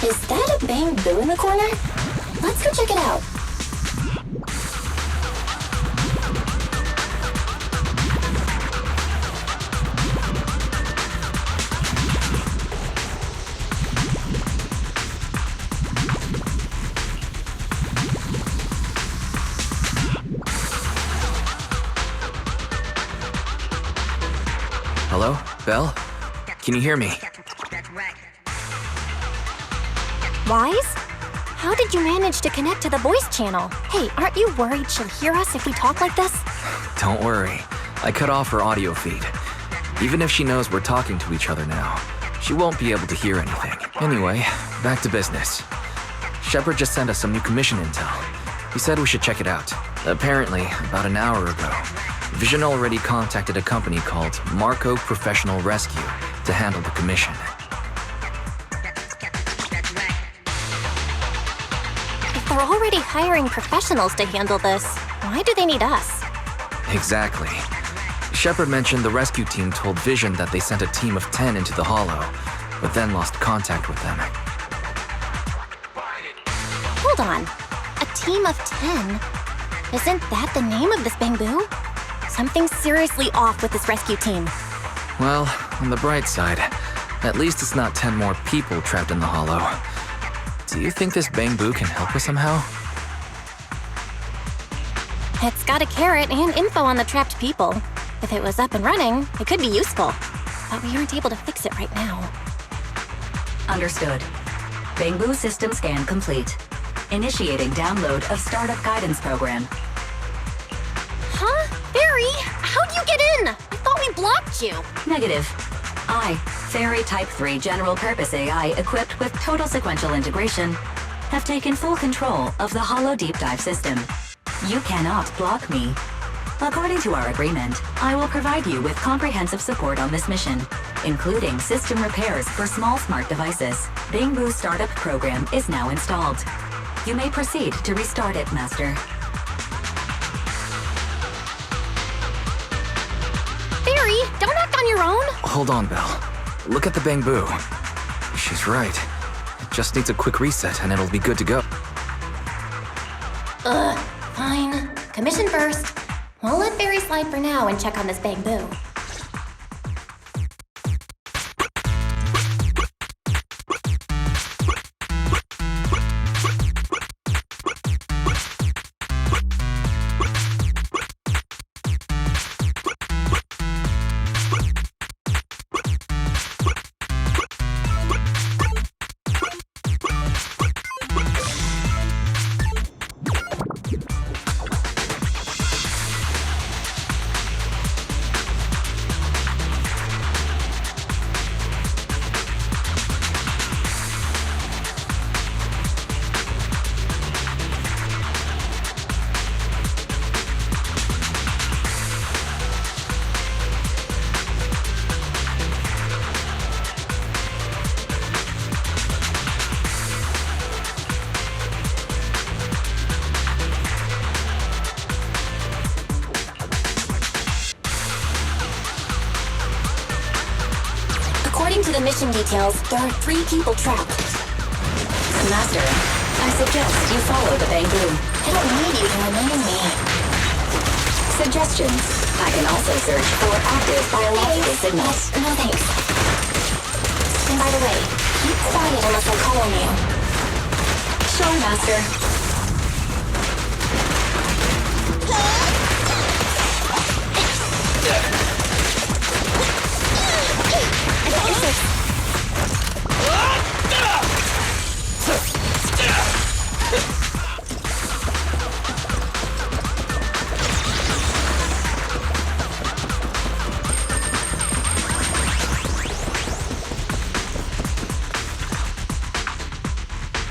Is that a bamboo in the corner? Let's go check it out. Hello? Belle? Can you hear me? Wise? How did you manage to connect to the voice channel? Hey, aren't you worried she'll hear us if we talk like this? Don't worry. I cut off her audio feed. Even if she knows we're talking to each other now, she won't be able to hear anything. Anyway, back to business. Shepard just sent us some new commission intel. He said we should check it out. Apparently, about an hour ago, Vision already contacted a company called Marco Professional Rescue to handle the commission. If they're already hiring professionals to handle this, why do they need us? Exactly. Shepard mentioned the rescue team told Vision that they sent a team of 10 into the Hollow, but then lost contact with them. Hold on. A team of 10? Isn't that the name of this bamboo? Something's seriously off with this rescue team. Well, on the bright side, at least it's not 10 more people trapped in the Hollow. Do you think this bamboo can help us somehow? It's got a carrot and info on the trapped people. If it was up and running, it could be useful. But we aren't able to fix it right now. Understood. Bamboo system scan complete. Initiating download of startup guidance program. Huh? Barry, how'd you get in? I thought we blocked you. Negative. I, Fairy Type 3 General Purpose AI equipped with total sequential integration, have taken full control of the Hollow Deep Dive system. You cannot block me. According to our agreement, I will provide you with comprehensive support on this mission, including system repairs for small smart devices. Bamboo's startup program is now installed. You may proceed to restart it, Master. Barry, don't act on your own. Hold on, Belle. Look at the bamboo. She's right. It just needs a quick reset and it'll be good to go. Fine. Commission first. We'll let Barry slide for now and check on this bamboo. According to the mission details, there are 3 people trapped. Master, I suggest you follow the bamboo. I don't need you to remind me. Suggestions. I can also search for active biological signals. No thanks. And by the way, keep quiet unless I call on you. Sure, Master.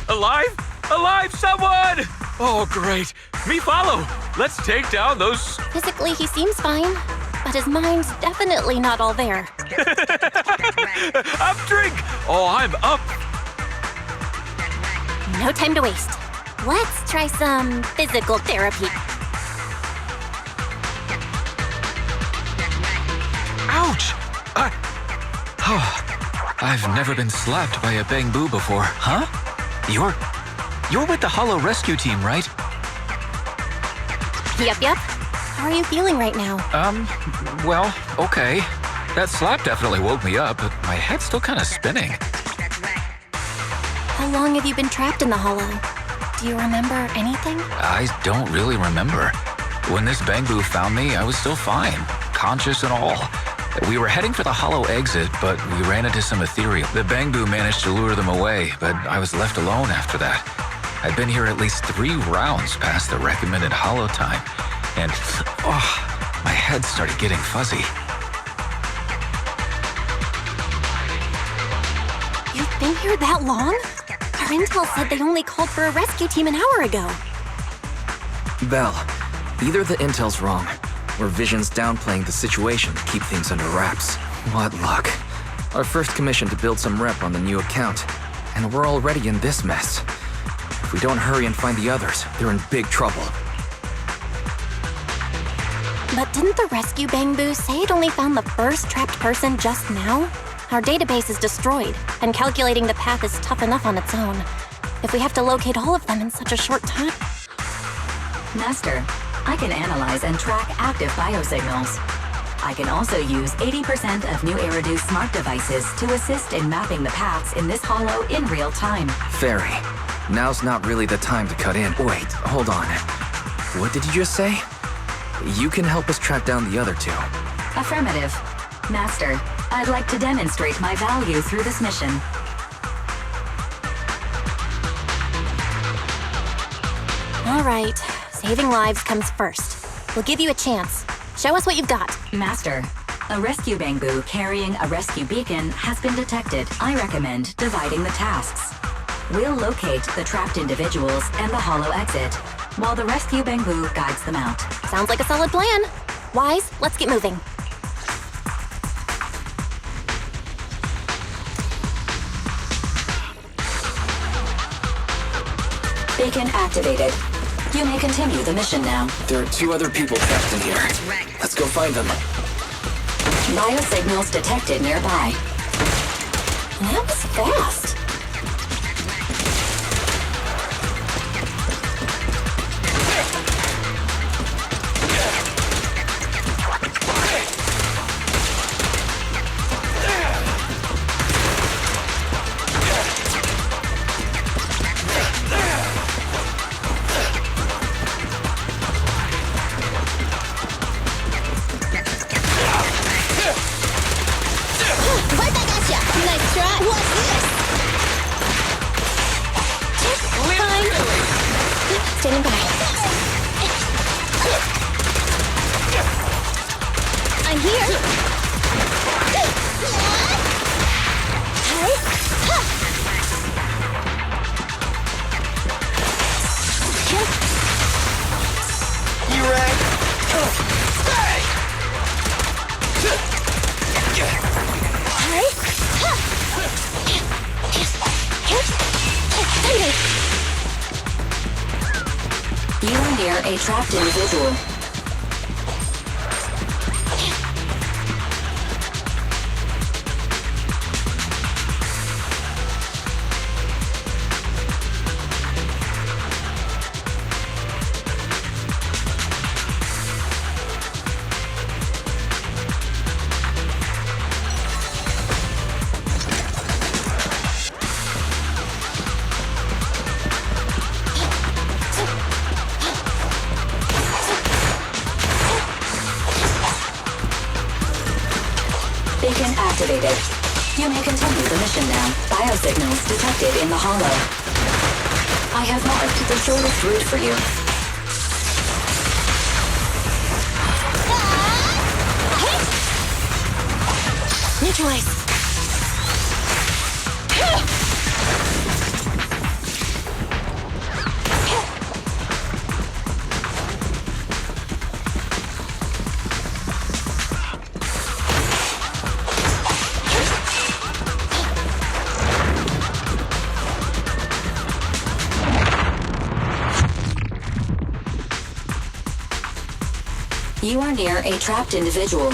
Alive? Alive, someone! Oh, great. Me follow. Let's take down those... Physically, he seems fine, but his mind's definitely not all there. Up drink! Oh, I'm up. No time to waste. Let's try some physical therapy. Ouch! I've never been slapped by a bamboo before. Huh? You're with the Hollow Rescue Team, right? Yep. How are you feeling right now? Well, okay. That slap definitely woke me up, but my head's still kind of spinning. How long have you been trapped in the Hollow? Do you remember anything? I don't really remember. When this Bangbu found me, I was still fine, conscious and all. We were heading for the Hollow exit, but we ran into some ethereal. The Bangbu managed to lure them away, but I was left alone after that. I'd been here at least 3 rounds past the recommended Hollow time, and my head started getting fuzzy. You've been here that long? Our intel said they only called for a rescue team an hour ago. Belle, either the intel's wrong, or Vision's downplaying the situation to keep things under wraps. What luck. Our first commission to build some rep on the new account, and we're already in this mess. If we don't hurry and find the others, they're in big trouble. But didn't the rescue Bangbu say it only found the first trapped person just now? Our database is destroyed, and calculating the path is tough enough on its own. If we have to locate all of them in such a short time... Master, I can analyze and track active biosignals. I can also use 80% of New Eridu's smart devices to assist in mapping the paths in this hollow in real time. Fairy, now's not really the time to cut in. Wait, hold on. What did you just say? You can help us track down the other 2. Affirmative. Master, I'd like to demonstrate my value through this mission. All right, saving lives comes first. We'll give you a chance. Show us what you've got. Master, a rescue Bangbu carrying a rescue beacon has been detected. I recommend dividing the tasks. We'll locate the trapped individuals and the hollow exit, while the rescue Bangbu guides them out. Sounds like a solid plan. Wise, let's get moving. Beacon activated. You may continue the mission now. There are 2 other people trapped in here. Let's go find them. Biosignals detected nearby. That was fast. Nice try. What's this? Fine. Standing by. I'm here. You right? You are near a trapped individual. Beacon activated. You may continue the mission now. Biosignals detected in the hollow. I have marked the shortest route for you. Neutralize. You are near a trapped individual.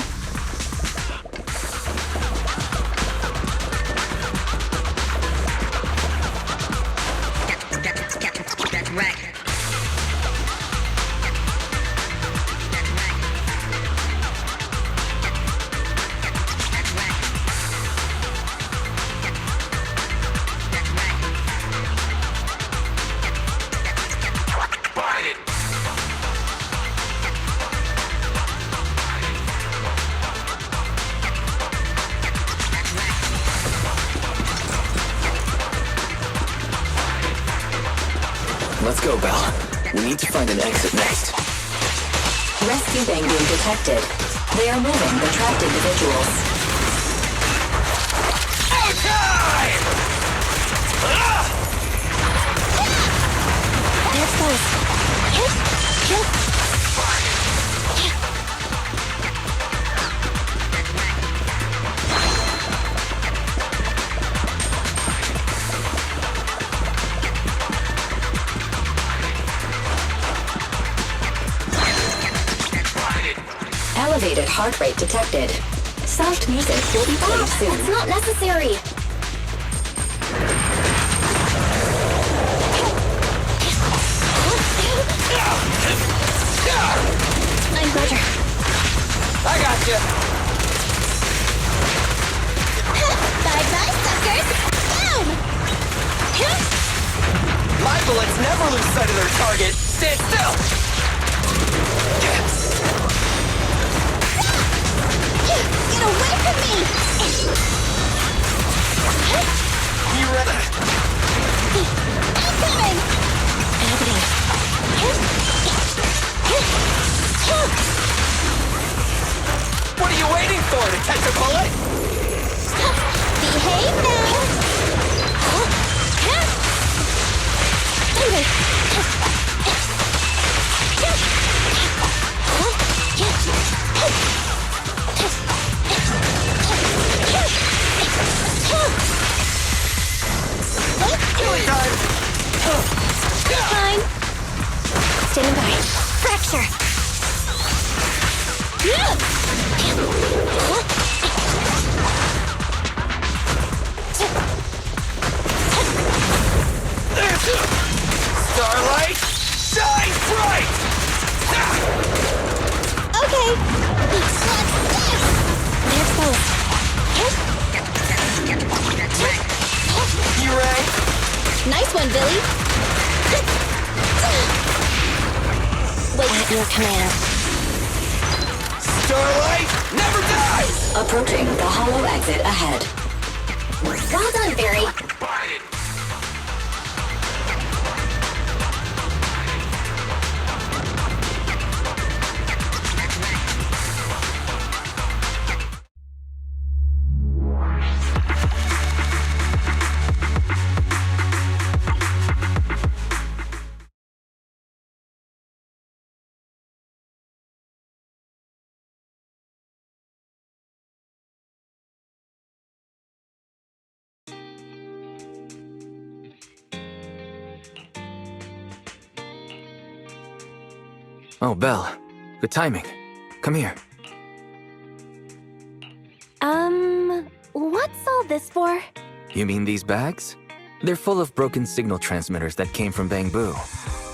Let's go, Belle. We need to find an exit next. Rescue Bangboom detected. They are moving the trapped individuals. Outside! There's those. Elevated heart rate detected. Soft music will be played soon. It's not necessary. I'm Roger. I got you. Bye-bye, suckers. Down! My bullets never lose sight of their target. Stand still. Get away from me! You ready? I'm coming! Happening. What are you waiting for? To catch a bullet? Behave now! Fine. Standing by. Fracture. Starlight, shine bright! Okay. There's both. You ready? Nice one, Billy. Wait at your command. Starlight, never dies! Approaching the hollow exit ahead. Well done, Barry. Oh, Belle. Good timing. Come here. What's all this for? You mean these bags? They're full of broken signal transmitters that came from Bangbu.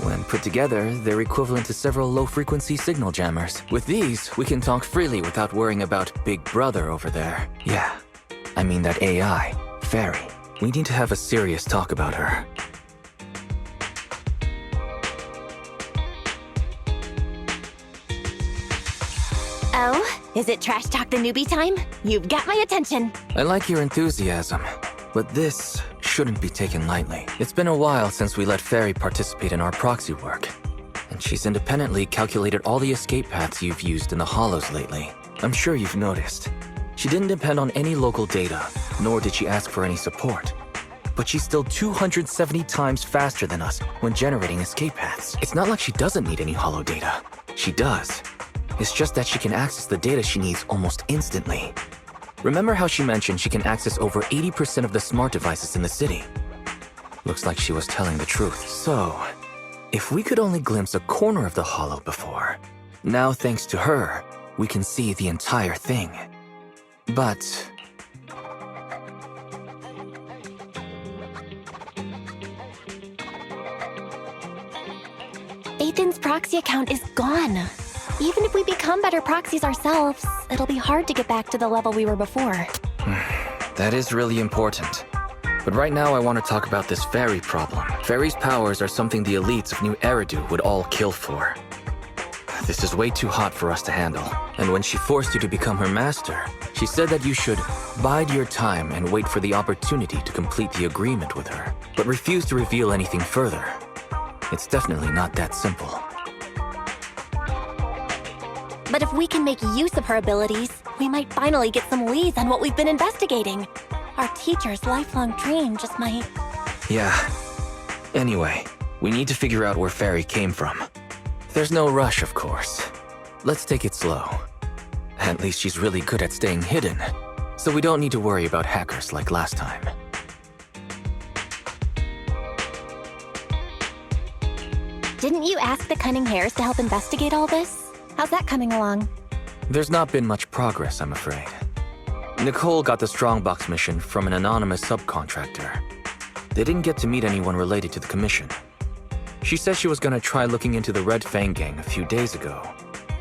When put together, they're equivalent to several low-frequency signal jammers. With these, we can talk freely without worrying about Big Brother over there. Yeah, I mean that AI, Fairy. We need to have a serious talk about her. Oh, is it Trash Talk the Newbie time? You've got my attention. I like your enthusiasm, but this shouldn't be taken lightly. It's been a while since we let Fairy participate in our proxy work, and she's independently calculated all the escape paths you've used in the hollows lately. I'm sure you've noticed. She didn't depend on any local data, nor did she ask for any support. But she's still 270 times faster than us when generating escape paths. It's not like she doesn't need any hollow data. She does. It's just that she can access the data she needs almost instantly. Remember how she mentioned she can access over 80% of the smart devices in the city? Looks like she was telling the truth. So, if we could only glimpse a corner of the hollow before, now thanks to her, we can see the entire thing. But... Ethan's proxy account is gone. Even if we become better proxies ourselves, it'll be hard to get back to the level we were before. That is really important. But right now I want to talk about this Fairy problem. Fairy's powers are something the elites of New Eridu would all kill for. This is way too hot for us to handle. And when she forced you to become her master, she said that you should bide your time and wait for the opportunity to complete the agreement with her, but refused to reveal anything further. It's definitely not that simple. But if we can make use of her abilities, we might finally get some leads on what we've been investigating. Our teacher's lifelong dream just might... Yeah. Anyway, we need to figure out where Fairy came from. There's no rush, of course. Let's take it slow. At least she's really good at staying hidden, so we don't need to worry about hackers like last time. Didn't you ask the Cunning Hares to help investigate all this? How's that coming along? There's not been much progress, I'm afraid. Nicole got the Strongbox mission from an anonymous subcontractor. They didn't get to meet anyone related to the commission. She said she was gonna try looking into the Red Fang gang a few days ago,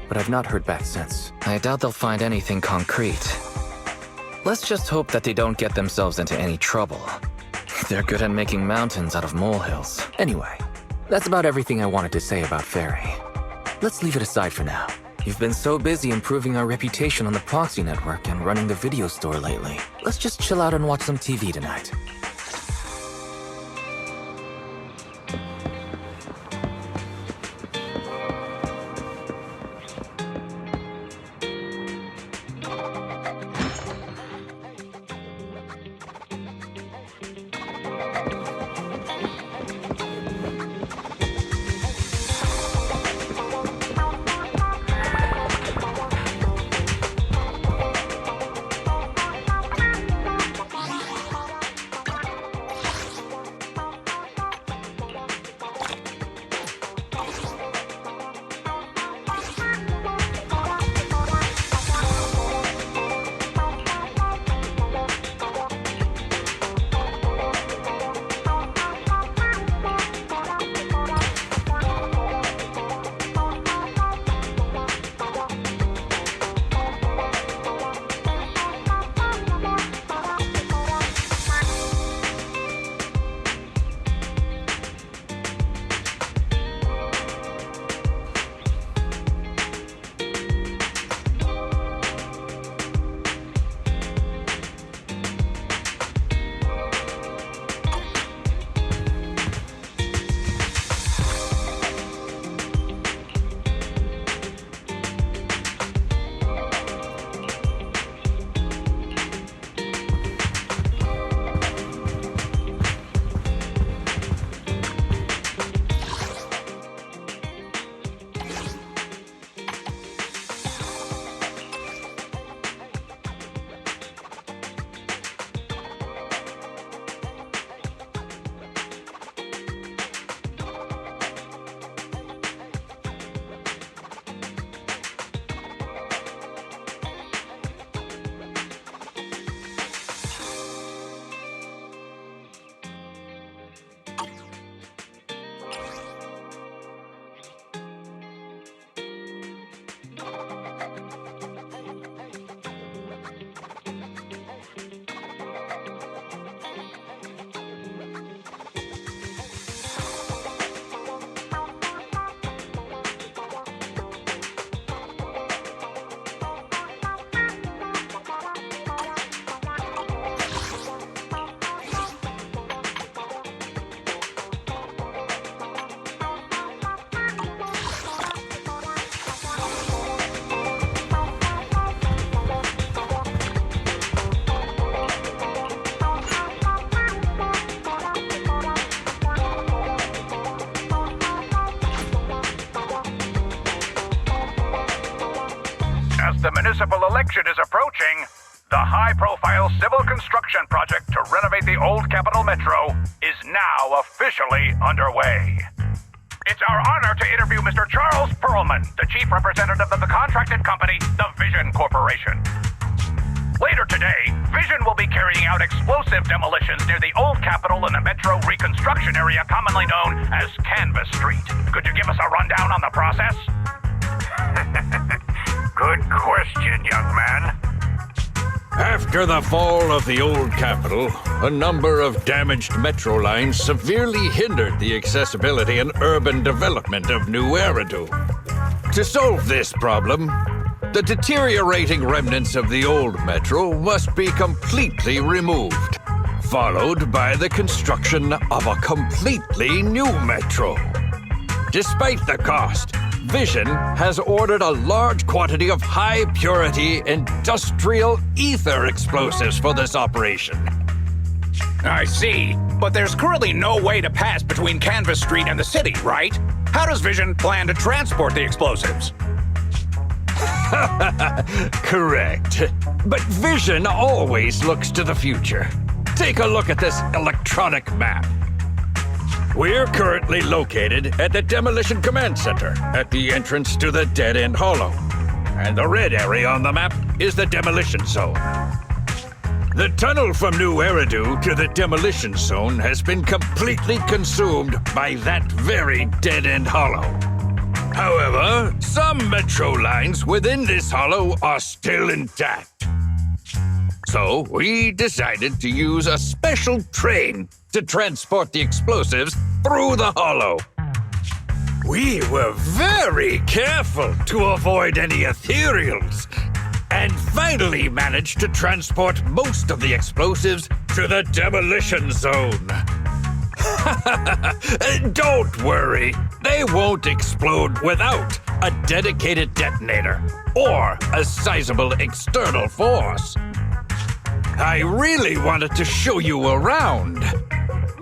but I've not heard back since. I doubt they'll find anything concrete. Let's just hope that they don't get themselves into any trouble. They're good at making mountains out of molehills. Anyway, that's about everything I wanted to say about Fairy. Let's leave it aside for now. You've been so busy improving our reputation on the proxy network and running the video store lately. Let's just chill out and watch some TV tonight. The municipal election is approaching. The high-profile civil construction project to renovate the old Capital Metro is now officially underway. It's our honor to interview Mr. Charles Perlman, the chief representative of the contracted company, the Vision Corporation. Later today, Vision will be carrying out explosive demolitions near the old Capitol in the Metro reconstruction area commonly known as Canvas Street. Could you give us a rundown on the process? Good question, young man. After the fall of the old Capitol, a number of damaged metro lines severely hindered the accessibility and urban development of New Eridu. To solve this problem, the deteriorating remnants of the old metro must be completely removed, followed by the construction of a completely new metro. Despite the cost, Vision has ordered a large quantity of high-purity industrial ether explosives for this operation. I see. But there's currently no way to pass between Canvas Street and the city, right? How does Vision plan to transport the explosives? Correct. But Vision always looks to the future. Take a look at this electronic map. We're currently located at the Demolition Command Center, at the entrance to the Dead End Hollow. And the red area on the map is the Demolition Zone. The tunnel from New Eridu to the Demolition Zone has been completely consumed by that very Dead End Hollow. However, some metro lines within this hollow are still intact. So we decided to use a special train to transport the explosives through the hollow. We were very careful to avoid any ethereals, and finally managed to transport most of the explosives to the Demolition Zone. Don't worry, they won't explode without a dedicated detonator or a sizable external force. I really wanted to show you around,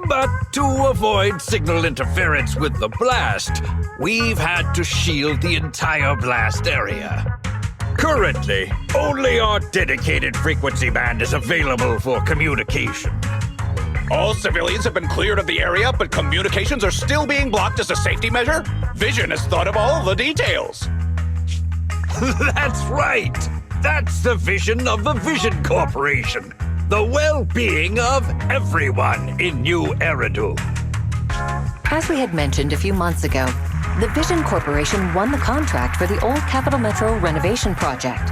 but to avoid signal interference with the blast, we've had to shield the entire blast area. Currently, only our dedicated frequency band is available for communication. All civilians have been cleared of the area, but communications are still being blocked as a safety measure? Vision has thought of all the details. That's right! That's the vision of the Vision Corporation. The well-being of everyone in New Eridu. As we had mentioned a few months ago, the Vision Corporation won the contract for the Old Capital Metro renovation project.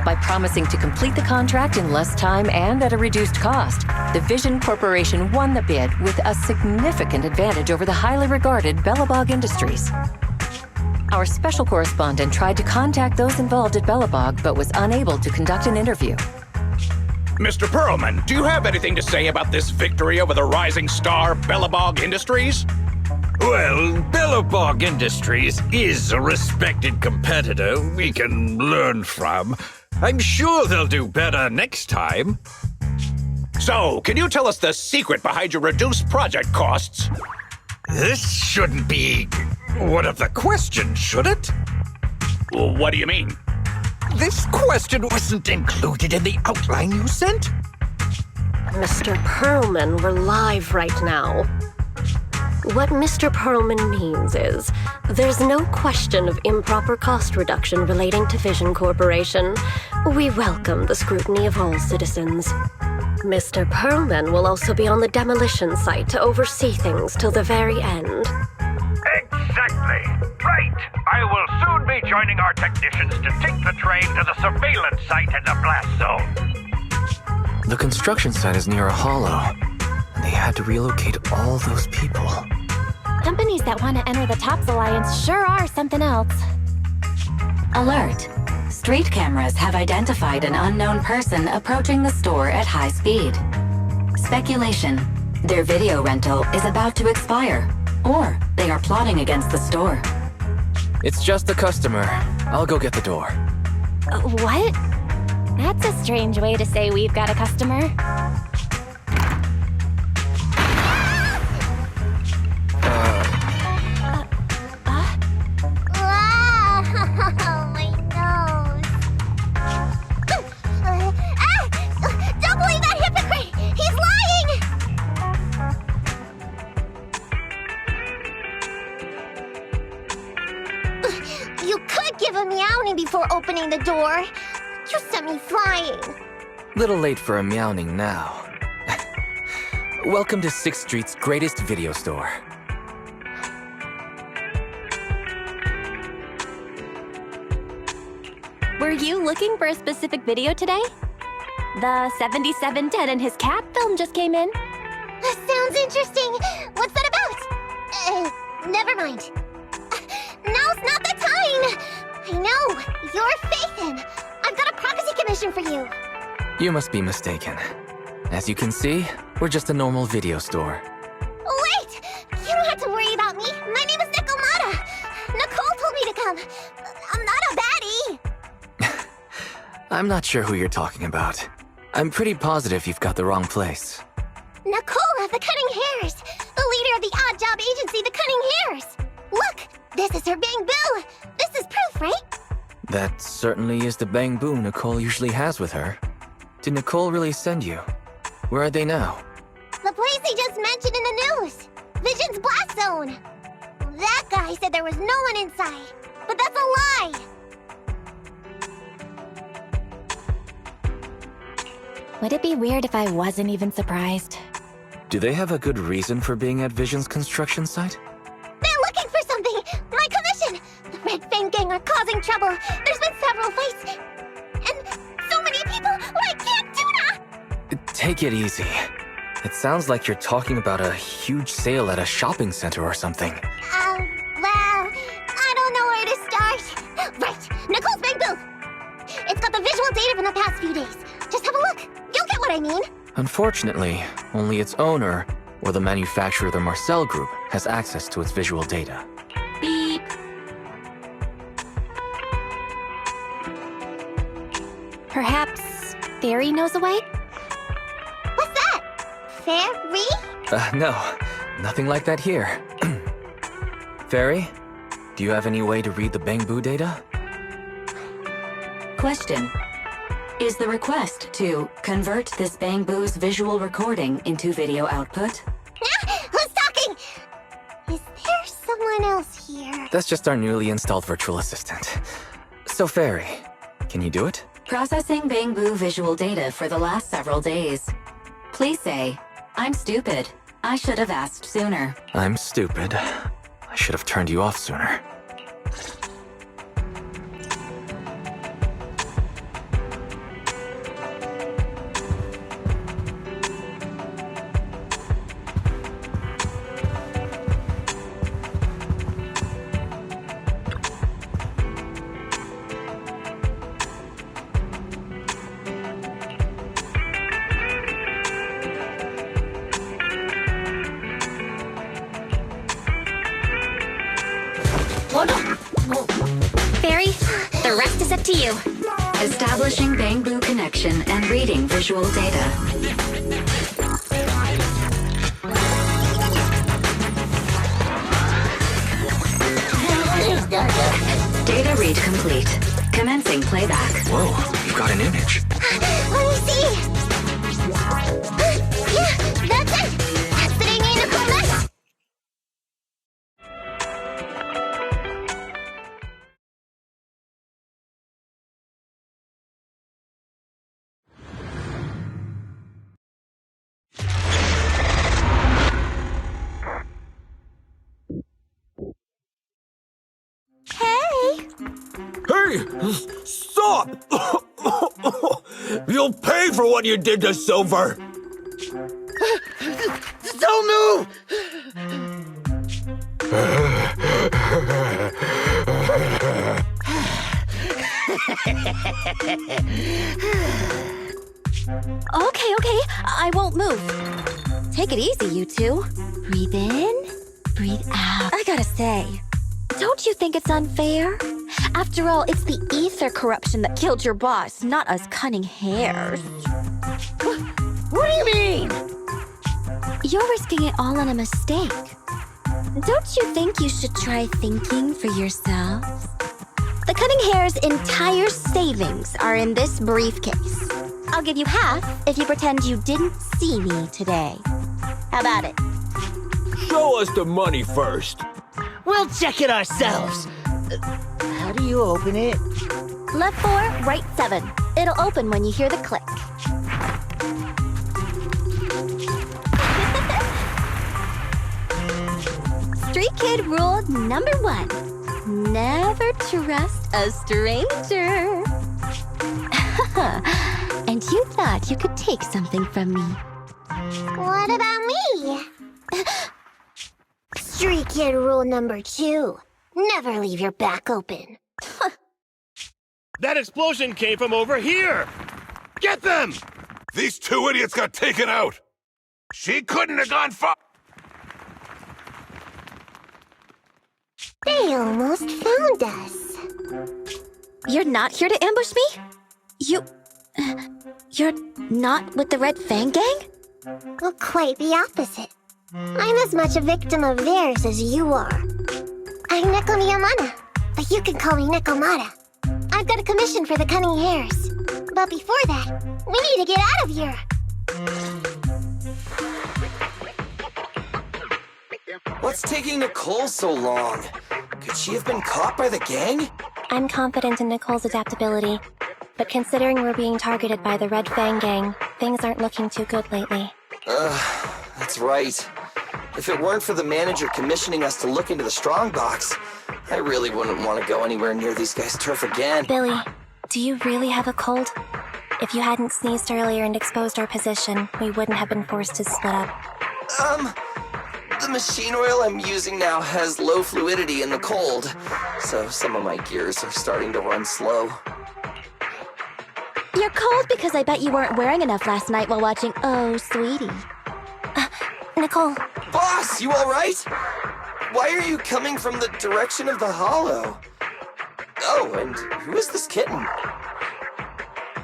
By promising to complete the contract in less time and at a reduced cost, the Vision Corporation won the bid with a significant advantage over the highly regarded Bellabog Industries. Our special correspondent tried to contact those involved at Bellabog, but was unable to conduct an interview. Mr. Perlman, do you have anything to say about this victory over the rising star Bellabog Industries? Well, Bellabog Industries is a respected competitor we can learn from. I'm sure they'll do better next time. So, can you tell us the secret behind your reduced project costs? This shouldn't be one of the questions, should it? What do you mean? This question wasn't included in the outline you sent? Mr. Perlman, we're live right now. What Mr. Perlman means is, there's no question of improper cost reduction relating to Vision Corporation. We welcome the scrutiny of all citizens. Mr. Perlman will also be on the demolition site to oversee things till the very end. Exactly. Right. I will soon be joining our technicians to take the train to the surveillance site in the blast zone. The construction site is near a hollow. They had to relocate all those people. Companies that want to enter the TOPS Alliance sure are something else. Alert. Street cameras have identified an unknown person approaching the store at high speed. Speculation. Their video rental is about to expire, or they are plotting against the store. It's just a customer. I'll go get the door. What? That's a strange way to say we've got a customer. My nose. Don't believe that hypocrite! He's lying! You could give a meowing before opening the door. You sent me flying. Little late for a meowing now. Welcome to 6th Street's greatest video store. Were you looking for a specific video today? The 7710 and his cat film just came in. That sounds interesting. What's that about? Never mind. Now's not the time. I know. You're Faithin. I've got a prophecy commission for you. You must be mistaken. As you can see, we're just a normal video store. Wait! You don't have to worry about me. My name is Nekomata. I'm not sure who you're talking about. I'm pretty positive you've got the wrong place. Nicole of the Cunning Hairs! The leader of the odd job agency, the Cunning Hairs! Look! This is her Bang-Boo! This is proof, right? That certainly is the Bang-Boo Nicole usually has with her. Did Nicole really send you? Where are they now? The place they just mentioned in the news! Vision's Blast Zone! That guy said there was no one inside, but that's a lie! Would it be weird if I wasn't even surprised? Do they have a good reason for being at Vision's construction site? They're looking for something! My commission! The Red Fang Gang are causing trouble! There's been several fights! And so many people! I can't do that! Take it easy. It sounds like you're talking about a huge sale at a shopping center or something. Well, I don't know where to start. Right, Nicole's Bang-Boo! It's got the visual data from the past few days. Just have a look. You'll get what I mean. Unfortunately, only its owner, or the manufacturer of the Marcel Group, has access to its visual data. Beep. Perhaps Fairy knows a way? What's that? Fairy? No, nothing like that here. Fairy, do you have any way to read the Bang-Boo data? Question. Is the request to convert this Bang-Boo's visual recording into video output? Who's talking? Is there someone else here? That's just our newly installed virtual assistant. So Fairy, can you do it? Processing Bang-Boo visual data for the last several days. Please say, I'm stupid. I should have asked sooner. I'm stupid. I should have turned you off sooner. Fairy, the rest is up to you. Establishing Bang-Boo connection and reading visual data. Data read complete. Commencing playback. Whoa, you've got an image. Let me see. Yeah, that's it. That's the name Nicole met. Hey! Stop! You'll pay for what you did to Silver! Don't move! Okay, I won't move. Take it easy, you two. Breathe in, breathe out. I gotta say, don't you think it's unfair? After all, it's the ether corruption that killed your boss, not us cunning hairs. What do you mean? You're risking it all on a mistake. Don't you think you should try thinking for yourselves? The Cunning Hair's entire savings are in this briefcase. I'll give you half if you pretend you didn't see me today. How about it? Show us the money first. We'll check it ourselves. How do you open it? Left 4, right 7. It'll open when you hear the click. Street Kid rule number 1. Never trust a stranger. And you thought you could take something from me. What about me? Street Kid rule number 2. Never leave your back open. That explosion came from over here! Get them! These two idiots got taken out! She couldn't have gone far! They almost found us. You're not here to ambush me? You're not with the Red Fang Gang? Well, quite the opposite. I'm as much a victim of theirs as you are. I'm Neko Miyamana, but you can call me Nekomata. I've got a commission for the Cunning Hares. But before that, we need to get out of here. What's taking Nicole so long? Could she have been caught by the gang? I'm confident in Nicole's adaptability, but considering we're being targeted by the Red Fang Gang, things aren't looking too good lately. That's right. If it weren't for the manager commissioning us to look into the strongbox, I really wouldn't want to go anywhere near these guys' turf again. Billy, do you really have a cold? If you hadn't sneezed earlier and exposed our position, we wouldn't have been forced to split up. The machine oil I'm using now has low fluidity in the cold, so some of my gears are starting to run slow. You're cold because I bet you weren't wearing enough last night while watching Oh, Sweetie. Nicole. Boss, you alright? Why are you coming from the direction of the hollow? Oh, and who is this kitten?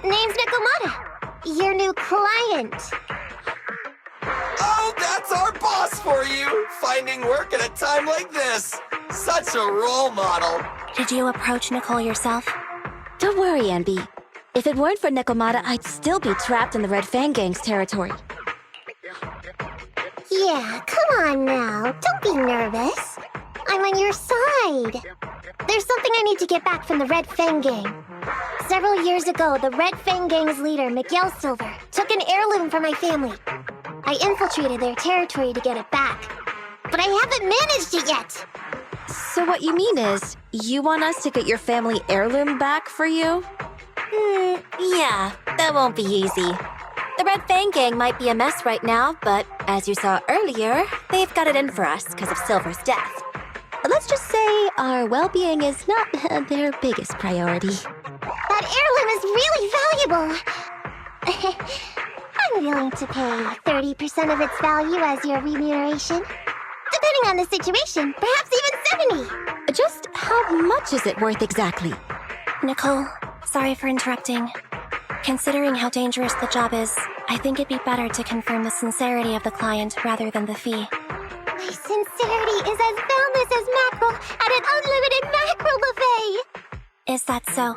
Name's Nekomata, your new client. Oh, that's our boss for you! Finding work at a time like this! Such a role model! Did you approach Nicole yourself? Don't worry, Anby. If it weren't for Nekomata, I'd still be trapped in the Red Fang Gang's territory. Yeah, come on now. Don't be nervous. I'm on your side. There's something I need to get back from the Red Fang Gang. Several years ago, the Red Fang Gang's leader, Miguel Silver, took an heirloom from my family. I infiltrated their territory to get it back. But I haven't managed it yet. So what you mean is, you want us to get your family heirloom back for you? Yeah, that won't be easy. The Red Fang Gang might be a mess right now, but as you saw earlier, they've got it in for us because of Silver's death. Let's just say our well-being is not their biggest priority. That heirloom is really valuable. I'm willing to pay 30% of its value as your remuneration. Depending on the situation, perhaps even 70. Just how much is it worth exactly? Nicole, sorry for interrupting. Considering how dangerous the job is, I think it'd be better to confirm the sincerity of the client rather than the fee. My sincerity is as boundless as mackerel at an unlimited mackerel buffet! Is that so?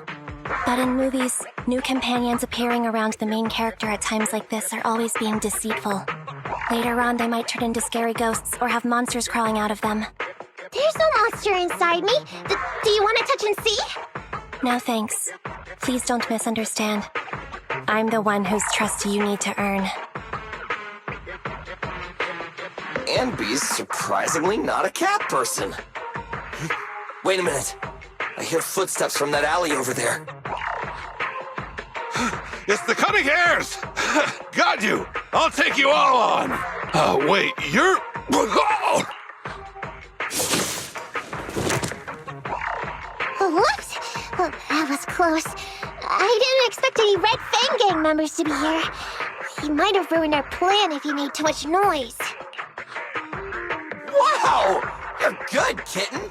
But in movies, new companions appearing around the main character at times like this are always being deceitful. Later on, they might turn into scary ghosts or have monsters crawling out of them. There's no monster inside me. Do you want to touch and see? No thanks. Please don't misunderstand. I'm the one whose trust you need to earn. Anby's surprisingly not a cat person. Wait a minute. I hear footsteps from that alley over there. It's the Cunning Hares! Got you! I'll take you all on! Wait, you're... Whoops! Well, that was close. I didn't expect any Red Fang Gang members to be here. He might have ruined our plan if he made too much noise. Wow! You're good, kitten!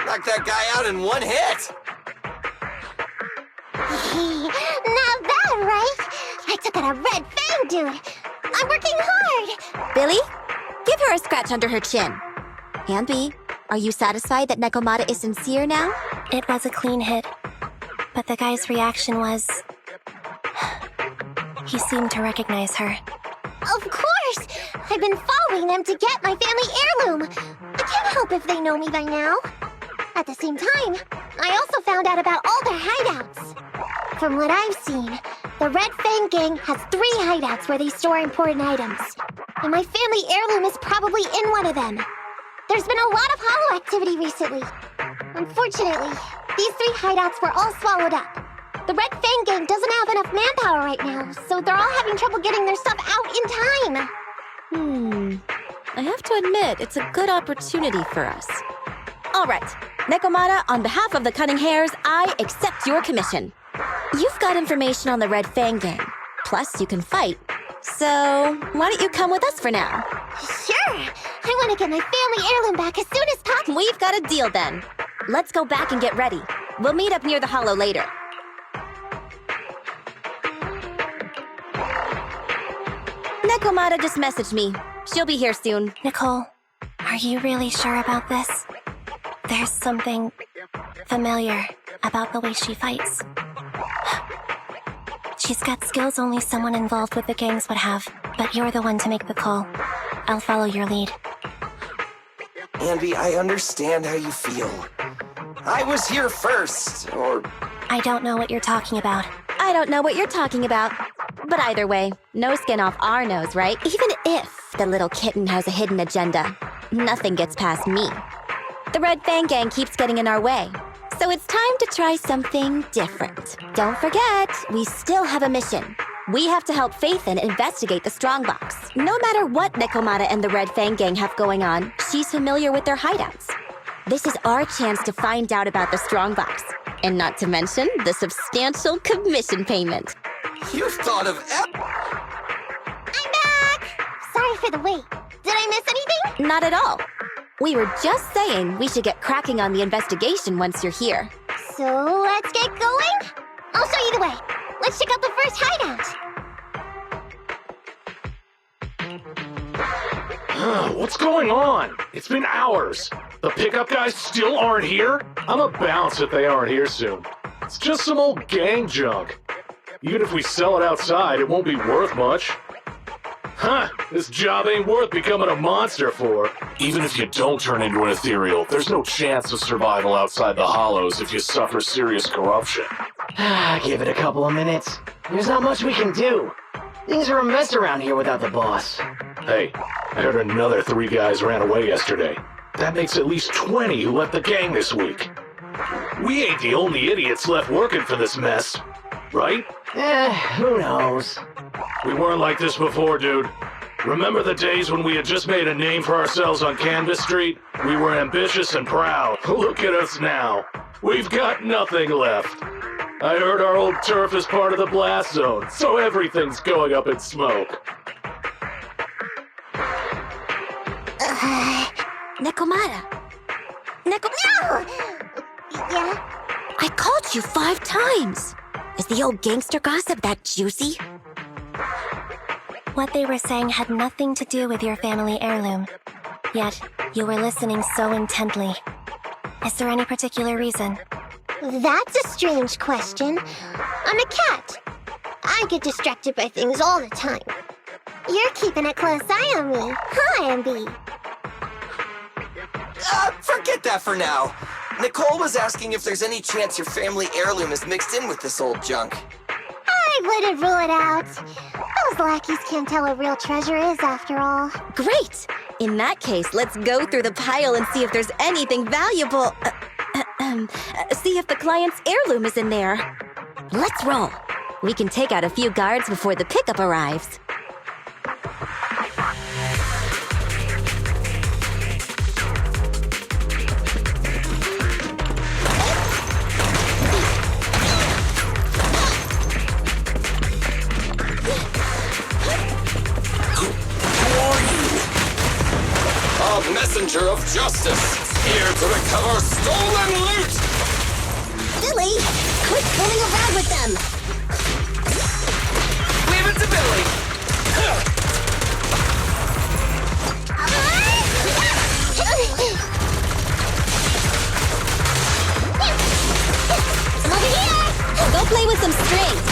Knocked that guy out in one hit! Not bad, right? I took out a Red Fang dude. I'm working hard. Billy, give her a scratch under her chin. Anby, are you satisfied that Nekomata is sincere now? It was a clean hit. But the guy's reaction was... he seemed to recognize her. Of course! I've been following them to get my family heirloom. I can't help if they know me by now. At the same time, I also found out about all their hideouts. From what I've seen, the Red Fang Gang has 3 hideouts where they store important items. And my family heirloom is probably in one of them. There's been a lot of hollow activity recently. Unfortunately, these 3 hideouts were all swallowed up. The Red Fang Gang doesn't have enough manpower right now, so they're all having trouble getting their stuff out in time. I have to admit, it's a good opportunity for us. All right, Nekomata, on behalf of the Cunning Hares, I accept your commission. You've got information on the Red Fang Gang. Plus, you can fight. So, why don't you come with us for now? Sure! I want to get my family heirloom back as soon as possible. We've got a deal then. Let's go back and get ready. We'll meet up near the hollow later. Nekomata just messaged me. She'll be here soon. Nicole, are you really sure about this? There's something familiar about the way she fights. She's got skills only someone involved with the gangs would have, but you're the one to make the call. I'll follow your lead. Andy, I understand how you feel. I was here first, or... I don't know what you're talking about. I don't know what you're talking about. But either way, no skin off our nose, right? Even if the little kitten has a hidden agenda, nothing gets past me. The Red Fang Gang keeps getting in our way. So it's time to try something different. Don't forget, we still have a mission. We have to help Faithin investigate the Strongbox. No matter what Nekomata and the Red Fang Gang have going on, she's familiar with their hideouts. This is our chance to find out about the Strongbox. And not to mention the substantial commission payment. You've thought of I'm back! Sorry for the wait. Did I miss anything? Not at all. We were just saying we should get cracking on the investigation once you're here. So let's get going? I'll show you the way. Let's check out the first hideout. What's going on? It's been hours. The pickup guys still aren't here? I'ma bounce if they aren't here soon. It's just some old gang junk. Even if we sell it outside, it won't be worth much. Huh, this job ain't worth becoming a monster for. Even if you don't turn into an ethereal, there's no chance of survival outside the hollows if you suffer serious corruption. Give it a couple of minutes. There's not much we can do. Things are a mess around here without the boss. Hey, I heard another 3 guys ran away yesterday. That makes at least 20 who left the gang this week. We ain't the only idiots left working for this mess, right? Who knows? We weren't like this before, dude. Remember the days when we had just made a name for ourselves on Canvas Street? We were ambitious and proud. Look at us now. We've got nothing left. I heard our old turf is part of the blast zone, so everything's going up in smoke. Nekomata. No! Yeah? I called you 5 times. Is the old gangster gossip that juicy? What they were saying had nothing to do with your family heirloom. Yet, you were listening so intently. Is there any particular reason? That's a strange question. I'm a cat. I get distracted by things all the time. You're keeping a close eye on me, huh, Ambi? Forget that for now. Nicole was asking if there's any chance your family heirloom is mixed in with this old junk. I wouldn't rule it out. Those lackeys can't tell what real treasure is, after all. Great! In that case, let's go through the pile and see if there's anything valuable. See if the client's heirloom is in there. Let's roll. We can take out a few guards before the pickup arrives. A messenger of justice, here to recover stolen loot! Billy, quit fooling around with them! Leave it to Billy! I'm over here! Go play with some strings!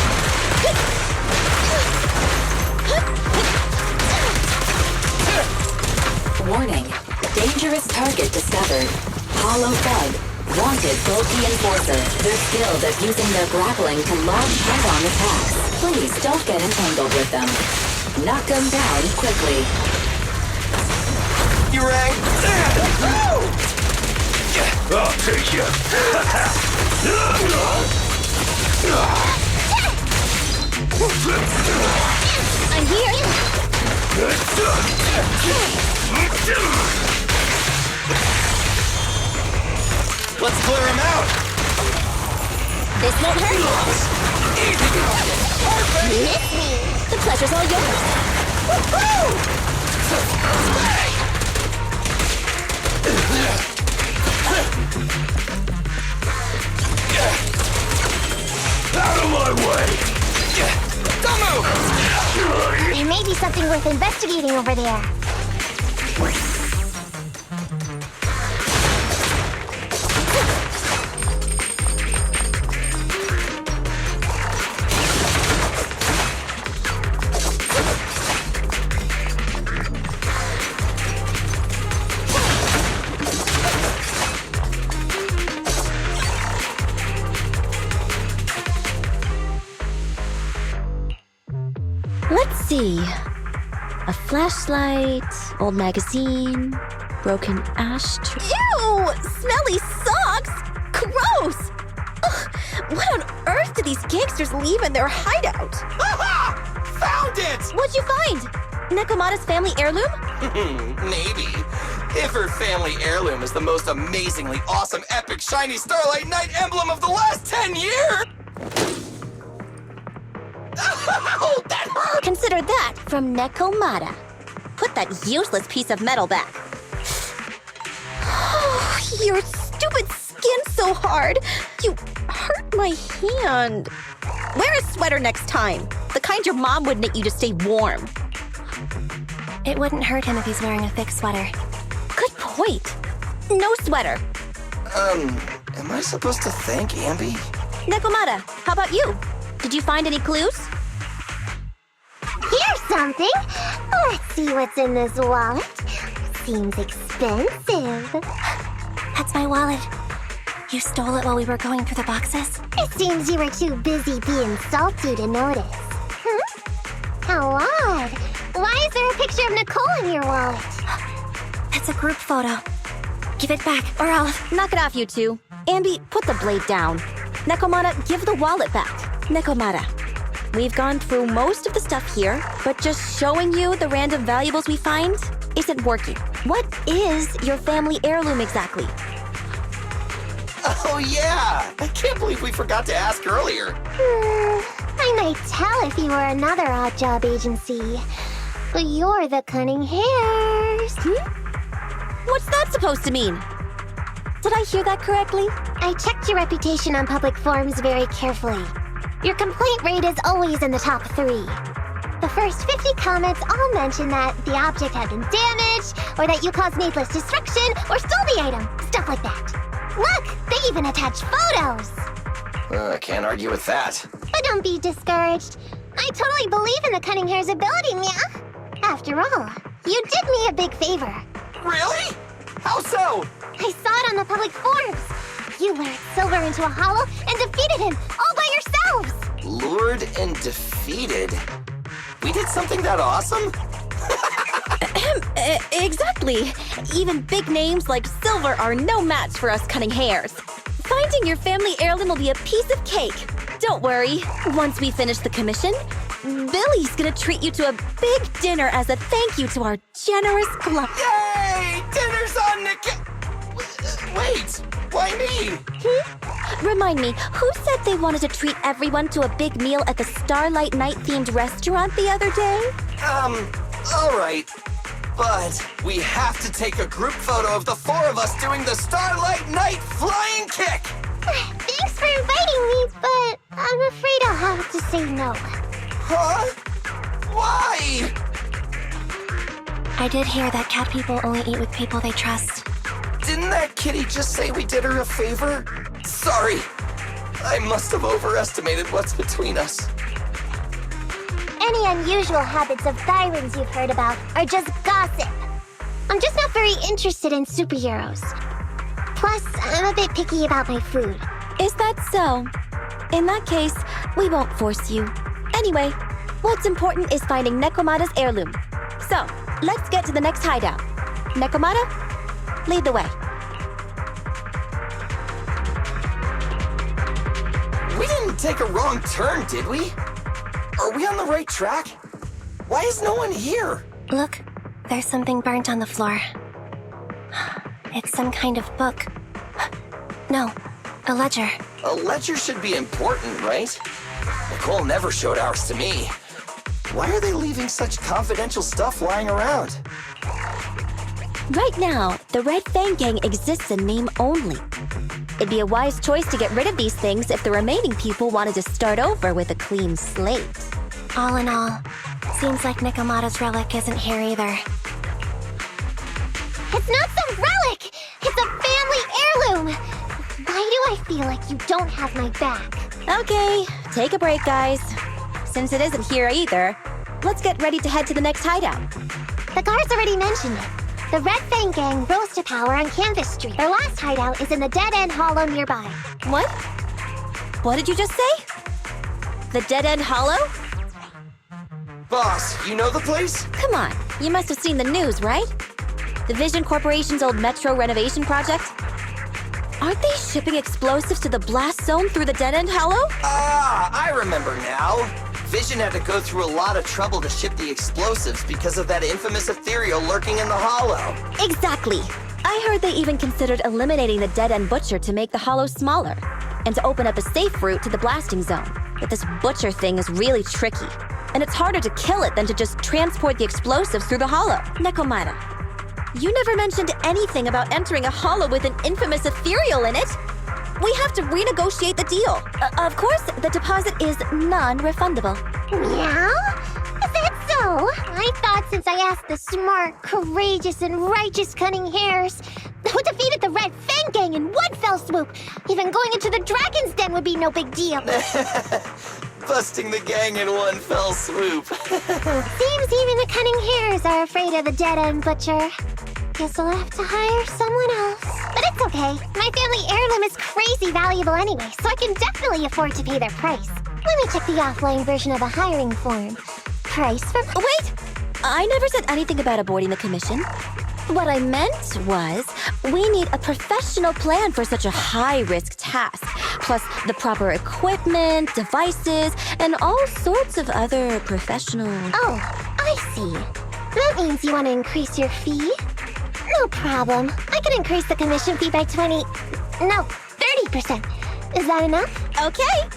Warning. Dangerous target discovered. Hollow Thug. Wanted bulky enforcer. They're skilled at using their grappling to launch head-on attacks. Please don't get entangled with them. Knock them down quickly. You rang? I'll take you. I'm here! Let's clear him out! This won't hurt you! Miss me! The pleasure's all yours! Woohoo! Out of my way! Don't move! You may be see something worth investigating over there. Let's see. A flashlight, old magazine, broken ashtray. Ew! Smelly socks! Gross! Ugh, what on earth did these gangsters leave in their hideout? Found it! What'd you find? Nekomata's family heirloom? Maybe. If her family heirloom is the most amazingly awesome, epic, shiny Starlight Knight emblem of the last 10 years! Oh, that hurt! Consider that from Nekomata. Put that useless piece of metal back. Oh, your stupid skin's so hard. You hurt my hand. Wear a sweater next time. The kind your mom would knit you to stay warm. It wouldn't hurt him if he's wearing a thick sweater. Good point. No sweater. Am I supposed to thank Ambi? Nekomata, how about you? Did you find any clues? Here's something. Let's see what's in this wallet. Seems expensive. That's my wallet. You stole it while we were going through the boxes? It seems you were too busy being salty to notice. Huh? How odd. Why is there a picture of Nicole in your wallet? It's a group photo. Give it back, or I'll... Knock it off, you two. Ambi, put the blade down. Nekomata, give the wallet back. Nekomata, we've gone through most of the stuff here, but just showing you the random valuables we find isn't working. What is your family heirloom exactly? Oh yeah! I can't believe we forgot to ask earlier. I might tell if you were another odd job agency. But you're the Cunning Hares. What's that supposed to mean? Did I hear that correctly? I checked your reputation on public forums very carefully. Your complaint rate is always in the top 3. The first 50 comments all mention that the object had been damaged, or that you caused needless destruction, or stole the item. Stuff like that. Look, they even attach photos! I can't argue with that. But don't be discouraged. I totally believe in the Cunning Hare's ability, Mia. After all, you did me a big favor. Really? How so? I saw it on the public forums. You lured Silver into a hollow and defeated him all by yourselves. Lured and defeated? We did something that awesome? Exactly. Even big names like Silver are no match for us Cunning Hares. Finding your family heirloom will be a piece of cake. Don't worry. Once we finish the commission, Billy's gonna treat you to a big dinner as a thank you to our generous club. Yay! Dinner's on Nick. Wait, why me? Remind me, who said they wanted to treat everyone to a big meal at the Starlight Night themed restaurant the other day? All right. But we have to take a group photo of the 4 of us doing the Starlight Night flying kick! Thanks for inviting me, but I'm afraid I'll have to say no. Huh? Why? I did hear that cat people only eat with people they trust. Didn't that kitty just say we did her a favor? Sorry. I must have overestimated what's between us. Any unusual habits of Thyron's you've heard about are just gossip. I'm just not very interested in superheroes. Plus, I'm a bit picky about my food. Is that so? In that case, we won't force you. Anyway, what's important is finding Nekomata's heirloom. So, let's get to the next hideout. Nekomata, lead the way. We didn't take a wrong turn, did we? Are we on the right track? Why is no one here? Look, there's something burnt on the floor. It's some kind of book. No, a ledger. A ledger should be important, right? Nicole never showed ours to me. Why are they leaving such confidential stuff lying around? Right now, the Red Fang Gang exists in name only. It'd be a wise choice to get rid of these things if the remaining people wanted to start over with a clean slate. All in all, Seems like Nikomata's relic isn't here either. It's not some relic! It's a family heirloom! Why do I feel like you don't have my back? Okay, take a break, guys. Since it isn't here either, let's get ready to head to the next hideout. The guards already mentioned it. The Red Fang Gang rose to power on Canvas Street. Their last hideout is in the Dead End Hollow nearby. What? What did you just say? The Dead End Hollow? Boss, you know the place? Come on, you must have seen the news, right? The Vision Corporation's old metro renovation project? Aren't they shipping explosives to the blast zone through the Dead End Hollow? Ah, I remember now. Vision had to go through a lot of trouble to ship the explosives because of that infamous ethereal lurking in the hollow. Exactly. I heard they even considered eliminating the Dead End Butcher to make the hollow smaller, and to open up a safe route to the blasting zone. But this Butcher thing is really tricky, and it's harder to kill it than to just transport the explosives through the hollow. Nekomata, you never mentioned anything about entering a hollow with an infamous ethereal in it. We have to renegotiate the deal. Of course, the deposit is non-refundable. Meow? Is that so? I thought since I asked the smart, courageous, and righteous Cunning Hares who defeated the Red Fang Gang in one fell swoop, even going into the Dragon's Den would be no big deal. Busting the gang in one fell swoop. Seems even the Cunning Hares are afraid of the Dead End Butcher. Guess I'll have to hire someone else. But it's okay. My family heirloom is crazy valuable anyway, so I can definitely afford to pay their price. Let me check the offline version of the hiring form. Price for... Wait! I never said anything about avoiding the commission. What I meant was, we need a professional plan for such a high-risk task, plus the proper equipment, devices, and all sorts of other professional... Oh, I see. That means you want to increase your fee? No problem. I can increase the commission fee by 30%. Is that enough? Okay,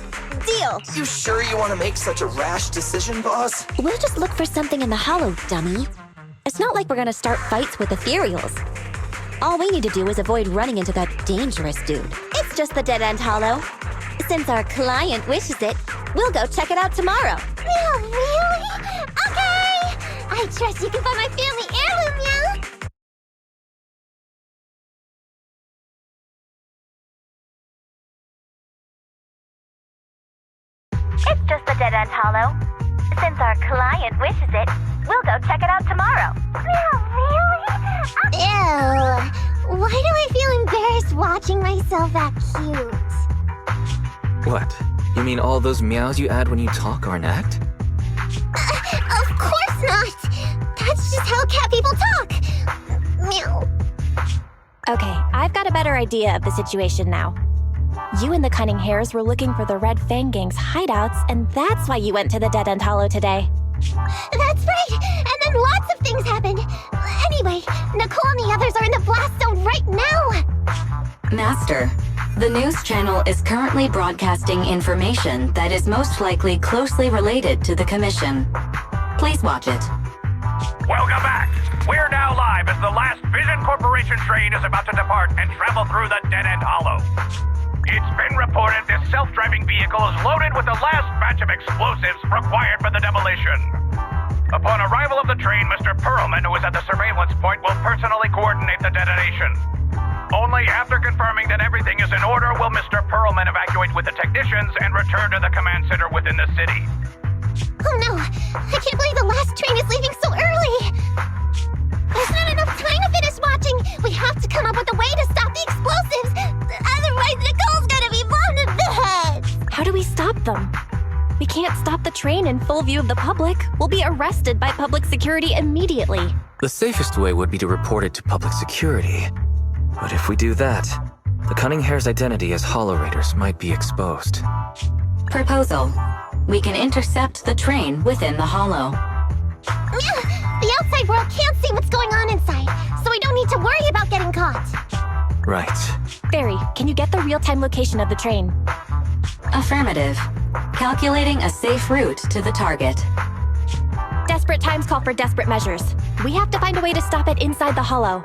deal. You sure you want to make such a rash decision, boss? We'll just look for something in the hollow, dummy. It's not like we're gonna start fights with ethereals. All we need to do is avoid running into that dangerous dude. It's just the Dead End Hollow. Since our client wishes it, we'll go check it out tomorrow. Oh, really? Okay! I trust you can find my family heirloom, yeah? It's just the Dead End Hollow. Since our client wishes it, we'll go check it out tomorrow. Really? Ew. Why do I feel embarrassed watching myself act cute? What? You mean all those meows you add when you talk are an act? Of course not! That's just how cat people talk! Meow. Okay, I've got a better idea of the situation now. You and the Cunning Hares were looking for the Red Fang Gang's hideouts, and that's why you went to the Dead End Hollow today. That's right! And then lots of things happened! Anyway, Nicole and the others are in the blast zone right now! Master, the news channel is currently broadcasting information that is most likely closely related to the commission. Please watch it. Welcome back. We're now live as the last Vision Corporation train is about to depart and travel through the Dead End Hollow. It's been reported this self-driving vehicle is loaded with the last batch of explosives required for the demolition. Upon arrival of the train, Mr. Perlman, who is at the surveillance point, will personally coordinate the detonation. Only after confirming that everything is in order will Mr. Perlman evacuate with the technicians and return to the command center within the city. Oh no! I can't believe the last train is leaving so early! There's not enough time to finish watching! We have to come up with a way to stop the explosives! Otherwise, Nicole's gonna be blown to bits! How do we stop them? We can't stop the train in full view of the public. We'll be arrested by public security immediately. The safest way would be to report it to public security. But if we do that, the Cunning Hare's identity as Hollow Raiders might be exposed. Proposal. We can intercept the train within the hollow. The outside world can't see what's going on inside, so we don't need to worry about getting caught. Right. Barry, can you get the real-time location of the train? Affirmative. Calculating a safe route to the target. Desperate times call for desperate measures. We have to find a way to stop it inside the hollow.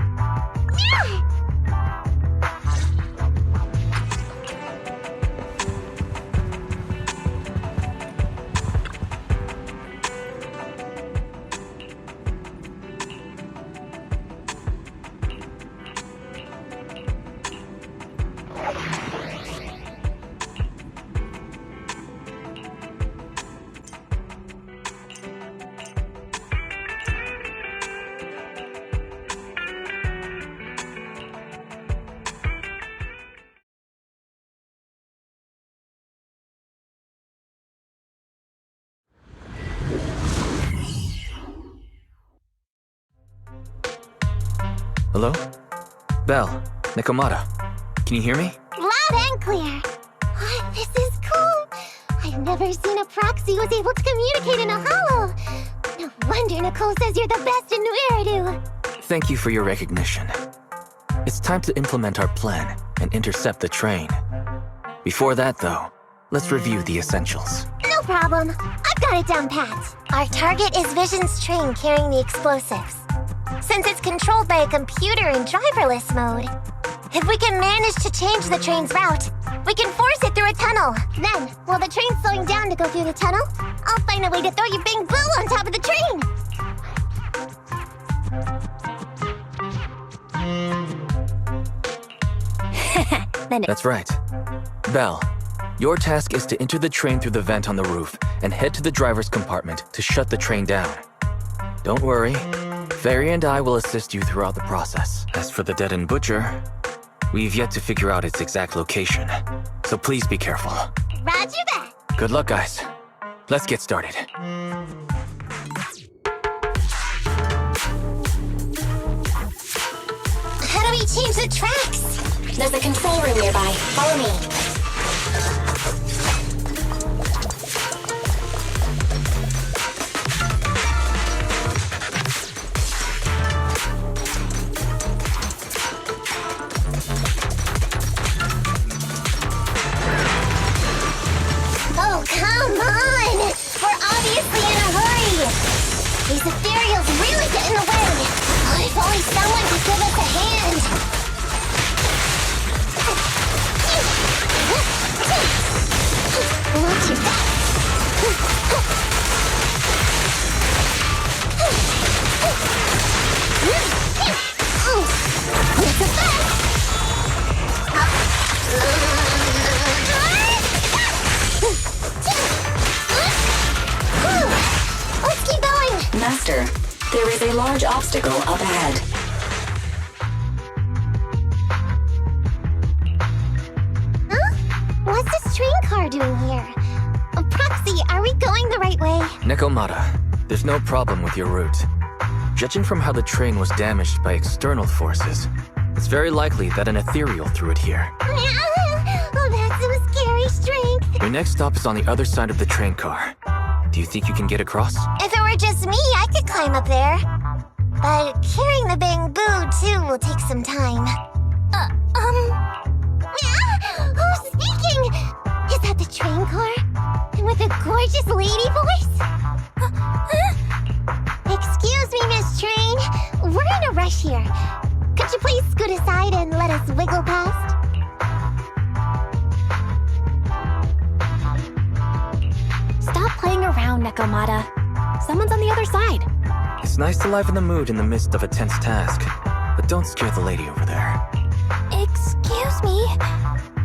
Hello? Belle, Nikomata, can you hear me? Loud and clear. Oh, this is cool. I've never seen a proxy who was able to communicate in a holo. No wonder Nicole says you're the best in New Eridu. Thank you for your recognition. It's time to implement our plan and intercept the train. Before that, though, let's review the essentials. No problem. I've got it down pat. Our target is Vision's train carrying the explosives. Since it's controlled by a computer in driverless mode, if we can manage to change the train's route, we can force it through a tunnel. Then, while the train's slowing down to go through the tunnel, I'll find a way to throw your Bang Boo on top of the train. That's right. Belle, your task is to enter the train through the vent on the roof and head to the driver's compartment to shut the train down. Don't worry, Fairy and I will assist you throughout the process. As for the dead-end butcher, we've yet to figure out its exact location, so please be careful. Roger that. Good luck, guys. Let's get started. How do we change the tracks? There's a control room nearby. Follow me. Oh, come on! We're obviously in a hurry! These ethereals really get in the way! Oh, if only someone could give us a hand! Not too It's a fast! Let's keep going! Master, there is a large obstacle up ahead. Huh? What's this train car doing here? Proxy, are we going the right way? Nikomata, there's no problem with your route. Judging from how the train was damaged by external forces, it's very likely that an ethereal threw it here. Oh, that's some scary strength. Your next stop is on the other side of the train car. Do you think you can get across? If it were just me, I could climb up there. But carrying the Bang Boo, too, will take some time. Who's speaking? Is that the train car? And with a gorgeous lady voice? Excuse me, Miss Train. We're in a rush here. Could you please scoot aside and let us wiggle past? Stop playing around, Nikomata. Someone's on the other side. It's nice to liven the mood in the midst of a tense task, but don't scare the lady over there. Excuse me.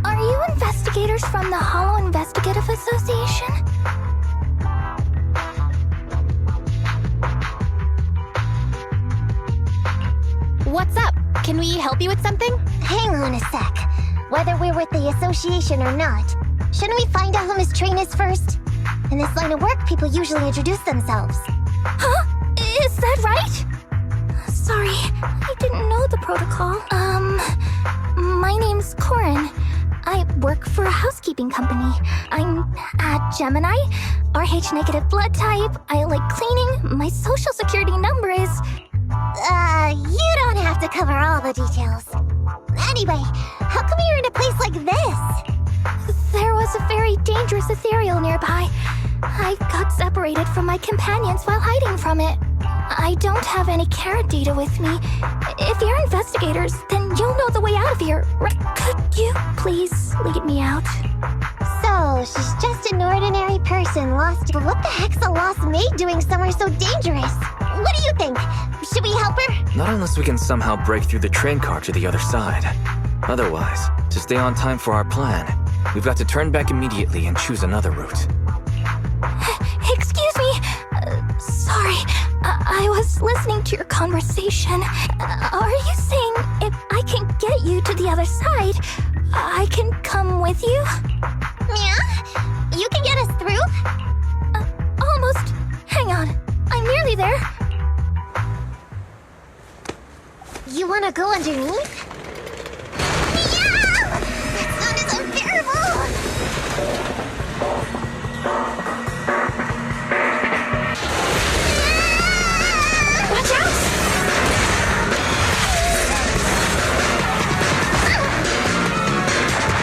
Are you investigators from the Holo Investigative Association? What's up? Can we help you with something? Hang on a sec. Whether we're with the association or not, shouldn't we find out who Miss Train is first? In this line of work, people usually introduce themselves. Huh? Is that right? Sorry, I didn't know the protocol. My name's Corin. I work for a housekeeping company. I'm a Gemini, RH negative blood type. I like cleaning. My social security number is... you don't have to cover all the details. Anyway, how come you're in a place like this? There was a very dangerous ethereal nearby. I got separated from my companions while hiding from it. I don't have any carrot data with me. If you're investigators, then you'll know the way out of here. Could you please lead me out? So, she's just an ordinary person lost. But what the heck's a lost maid doing somewhere so dangerous? What do you think? Should we help her? Not unless we can somehow break through the train car to the other side. Otherwise, to stay on time for our plan, we've got to turn back immediately and choose another route. Excuse me. Sorry. I was listening to your conversation. Are you saying if I can get you to the other side, I can come with you? Yeah? You can get us through? Almost. Hang on. I'm nearly there. You wanna go underneath? Yeah! That sound is unbearable! Watch out!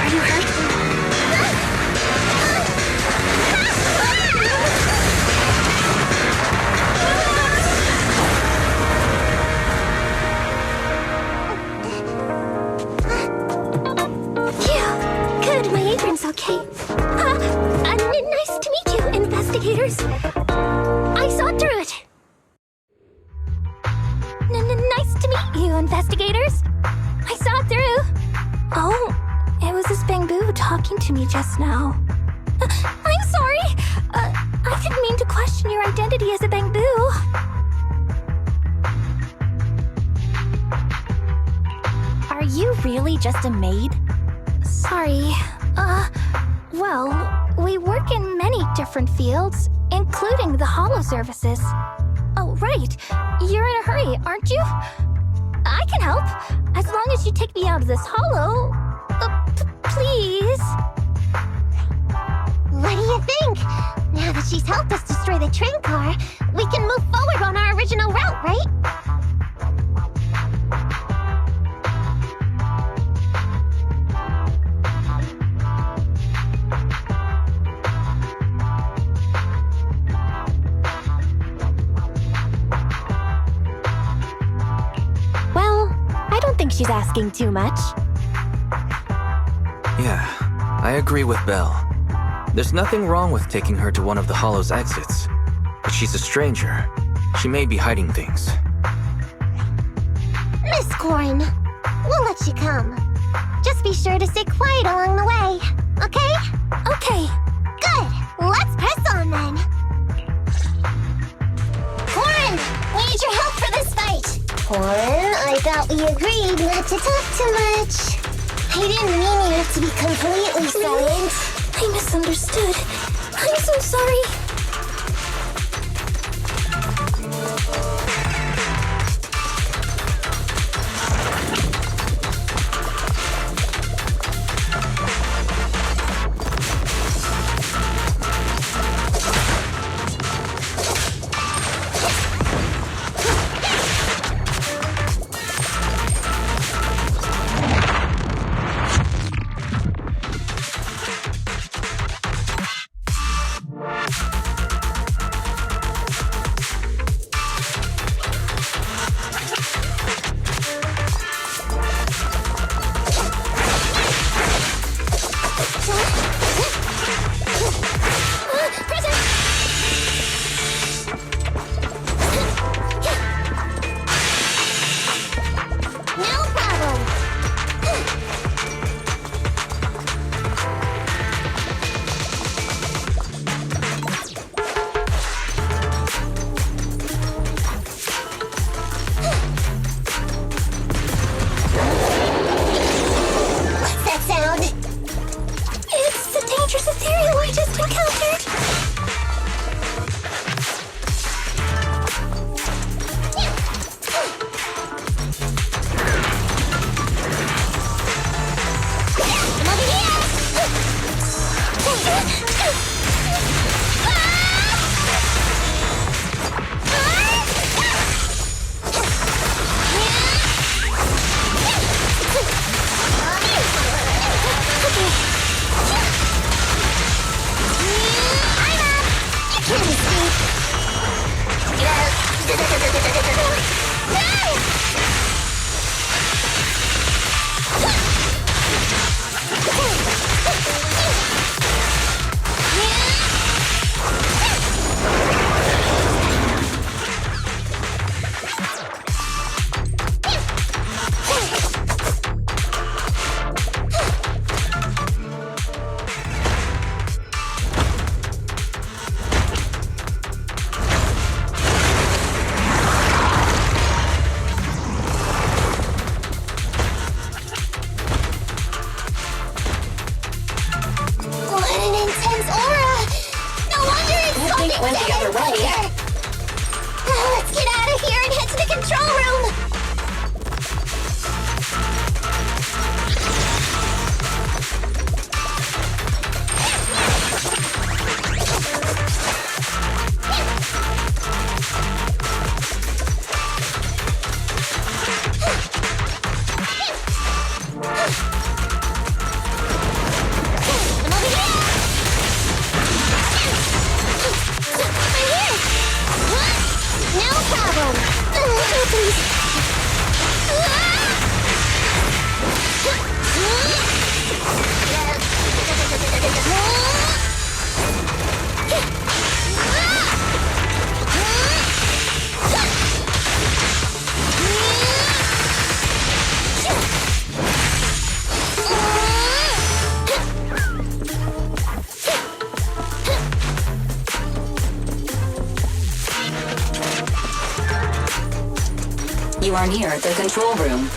Are you hurt? Good, my apron's okay. Nice to meet you, investigators. I saw through it. Nice to meet you, investigators. I saw through. Oh, it was this Bangbu talking to me just now. I'm sorry. I didn't mean to question your identity as a Bangbu. Are you really just a maid? Sorry. Well, we work in many different fields, including the holo services. Oh, right. You're in a hurry, aren't you? I can help, as long as you take me out of this holo. Please. What do you think? Now that she's helped us destroy the train car, we can move forward on our original route, right? Well, I don't think she's asking too much. Yeah, I agree with Belle. There's nothing wrong with taking her to one of the Hollow's exits. But she's a stranger. She may be hiding things. Miss Corrin, we'll let you come. Just be sure to stay quiet along the way, okay? Okay. Good! Let's press on then! Corrin, we need your help for this fight! Corrin, I thought we agreed not to talk too much. I didn't mean you to be completely silent. I misunderstood. I'm so sorry. You are near the control room.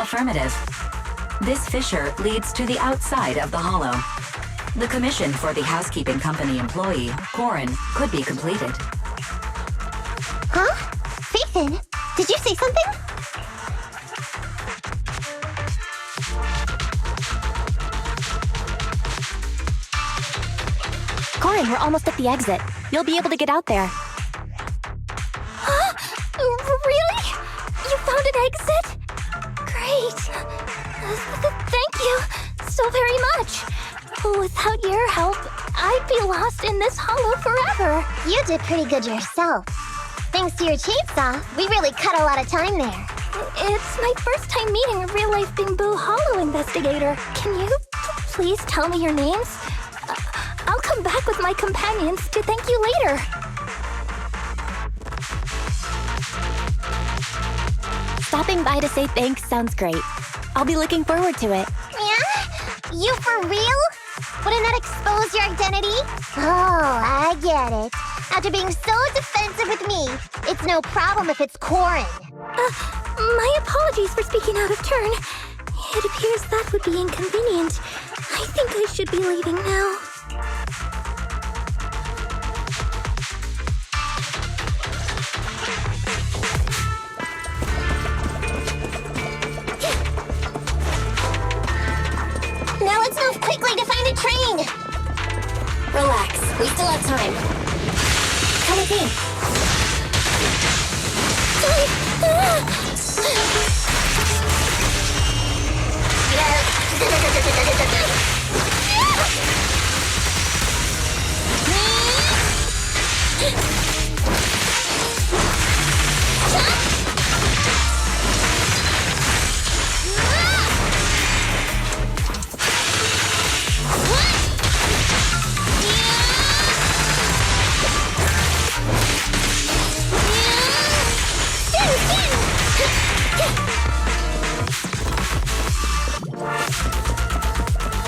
Affirmative. This fissure leads to the outside of the hollow. The commission for the housekeeping company employee, Corin, could be completed. Huh? Phaethon, did you say something? Corin, we're almost at the exit. You'll be able to get out there. Huh? Really? You found an exit? Great. Thank you so very much. Without your help, I'd be lost in this hollow forever. You did pretty good yourself. Thanks to your chainsaw, we really cut a lot of time there. It's my first time meeting a real-life Bamboo Hollow investigator. Can you please tell me your names? I'll come back with my companions to thank you later. Stopping by to say thanks sounds great. I'll be looking forward to it. Yeah? You for real? Wouldn't that expose your identity? Oh, I get it. After being so defensive with me, it's no problem if it's Corin. My apologies for speaking out of turn. It appears that would be inconvenient. I think I should be leaving now. Now let's move quickly to find a train! Relax, we still have time. Come with me.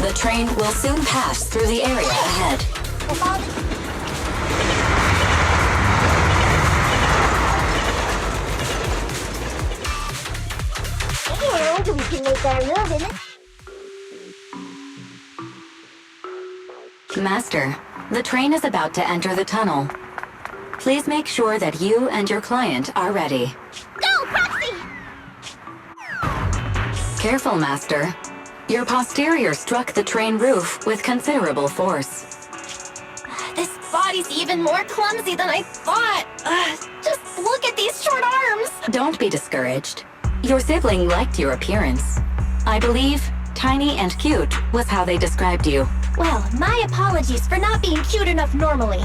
The train will soon pass through the area ahead. And we can make our move in it. Master, the train is about to enter the tunnel. Please make sure that you and your client are ready. Go, Proxy! Careful, Master. Your posterior struck the train roof with considerable force. This body's even more clumsy than I thought. Just look at these short arms. Don't be discouraged. Your sibling liked your appearance. I believe tiny and cute was how they described you. Well, my apologies for not being cute enough normally.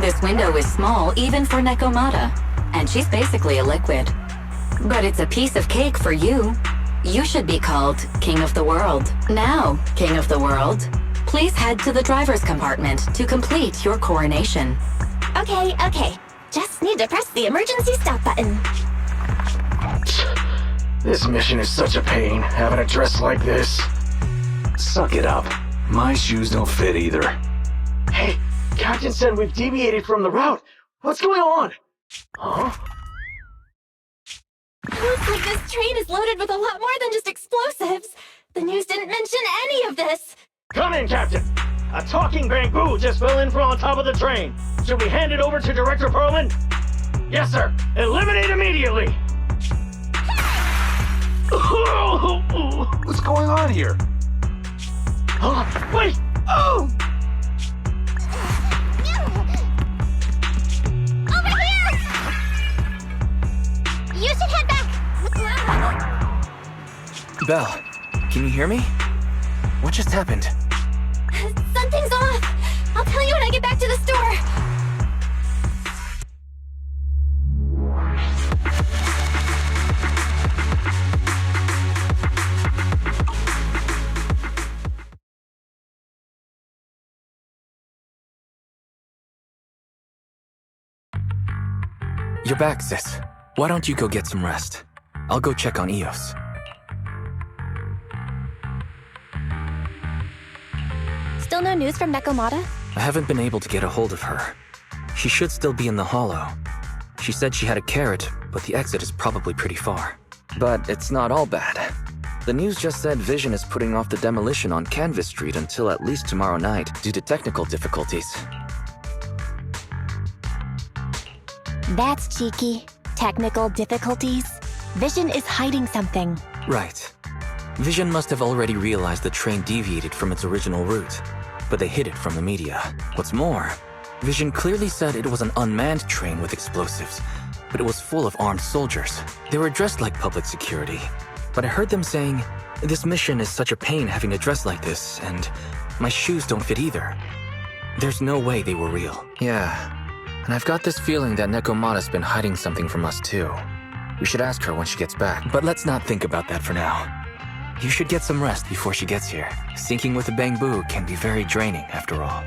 This window is small even for Nekomata, and she's basically a liquid. But it's a piece of cake for you. You should be called King of the World. Now, King of the World, please head to the driver's compartment to complete your coronation. Okay. Just need to press the emergency stop button. This mission is such a pain, having a dress like this. Suck it up. My shoes don't fit either. Hey, Captain said we've deviated from the route. What's going on? Huh? Looks like this train is loaded with a lot more than just explosives. The news didn't mention any of this. Come in, Captain. A talking bamboo just fell in from on top of the train. Should we hand it over to Director Perlman? Yes, sir. Eliminate immediately. What's going on here? Wait! Oh! Over here! You should head back. Belle, can you hear me? What just happened? Something's off. I'll tell you when I get back to the store. You're back, sis. Why don't you go get some rest? I'll go check on Eos. Still no news from Nekomata? I haven't been able to get a hold of her. She should still be in the hollow. She said she had a carrot, but the exit is probably pretty far. But it's not all bad. The news just said Vision is putting off the demolition on Canvas Street until at least tomorrow night due to technical difficulties. That's cheeky. Technical difficulties. Vision is hiding something. Right. Vision must have already realized the train deviated from its original route, but they hid it from the media. What's more, Vision clearly said it was an unmanned train with explosives, but it was full of armed soldiers. They were dressed like public security, but I heard them saying, "This mission is such a pain having to dress like this, and my shoes don't fit either." There's no way they were real. Yeah, and I've got this feeling that Nekomata's been hiding something from us too. We should ask her when she gets back, but let's not think about that for now. You should get some rest before she gets here. Syncing with the bamboo can be very draining after all.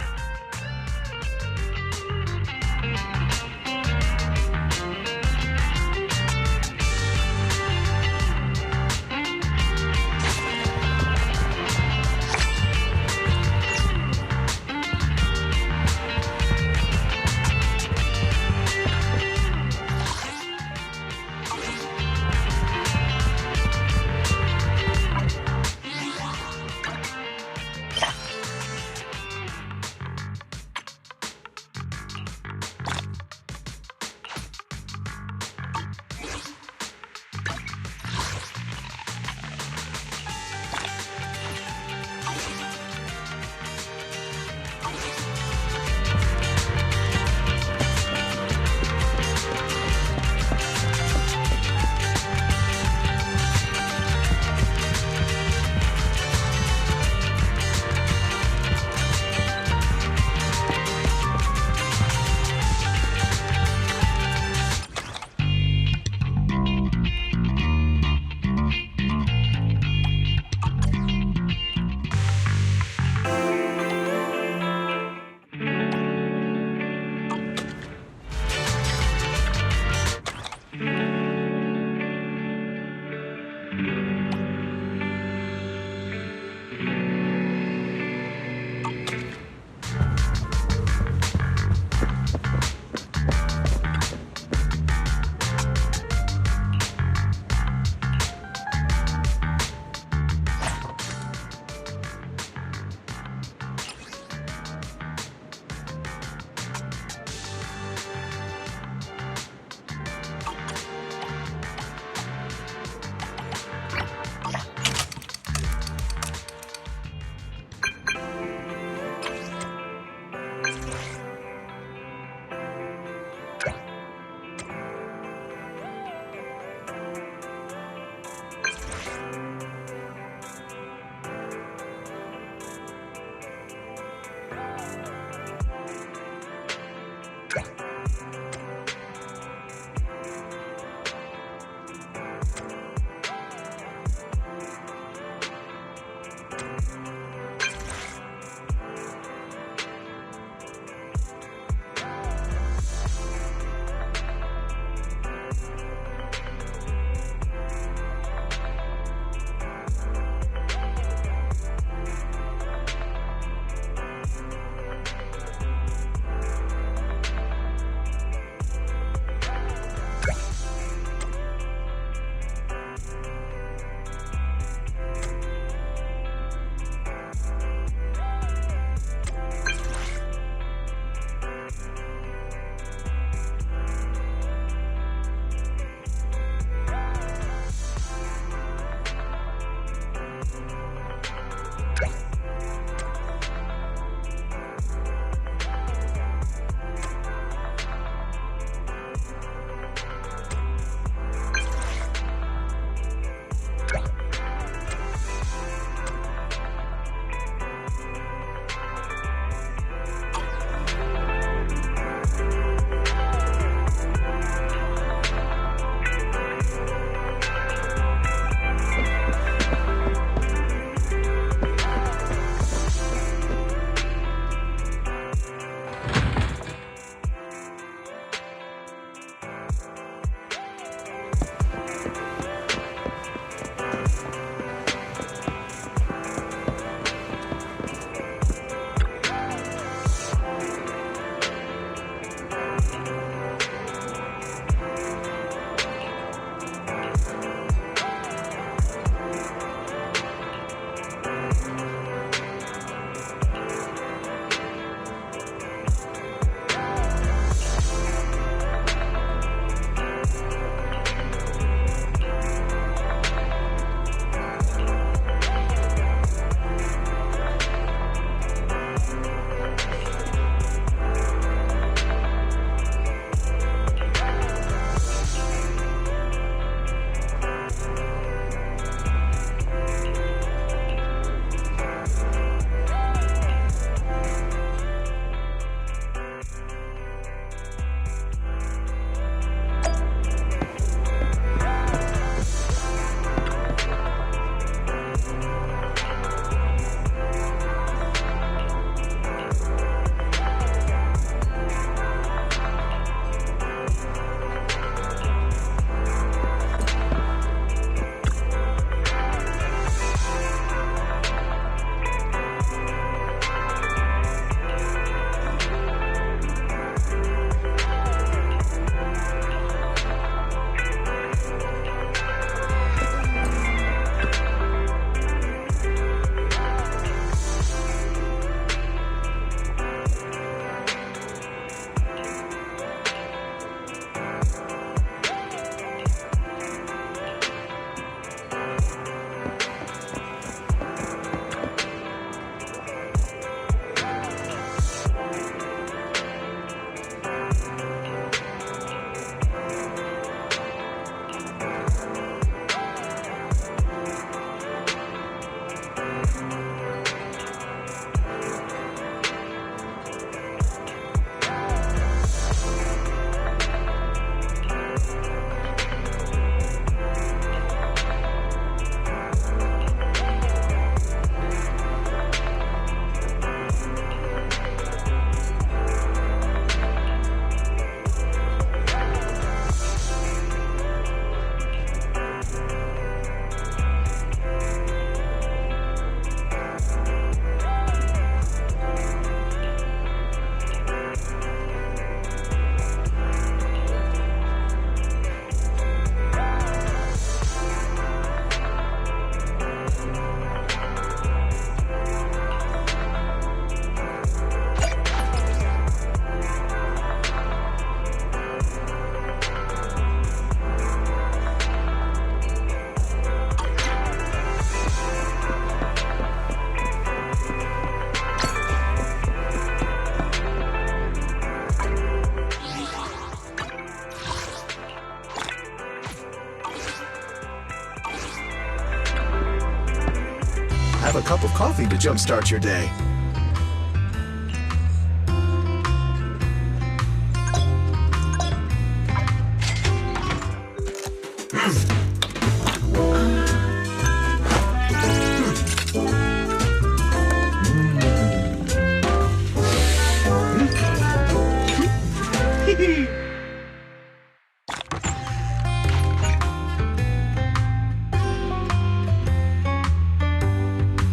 jumpstart your day.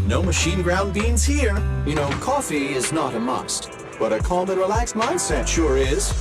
No machine ground beans here. You know, coffee is not a must, but a calm and relaxed mindset sure is.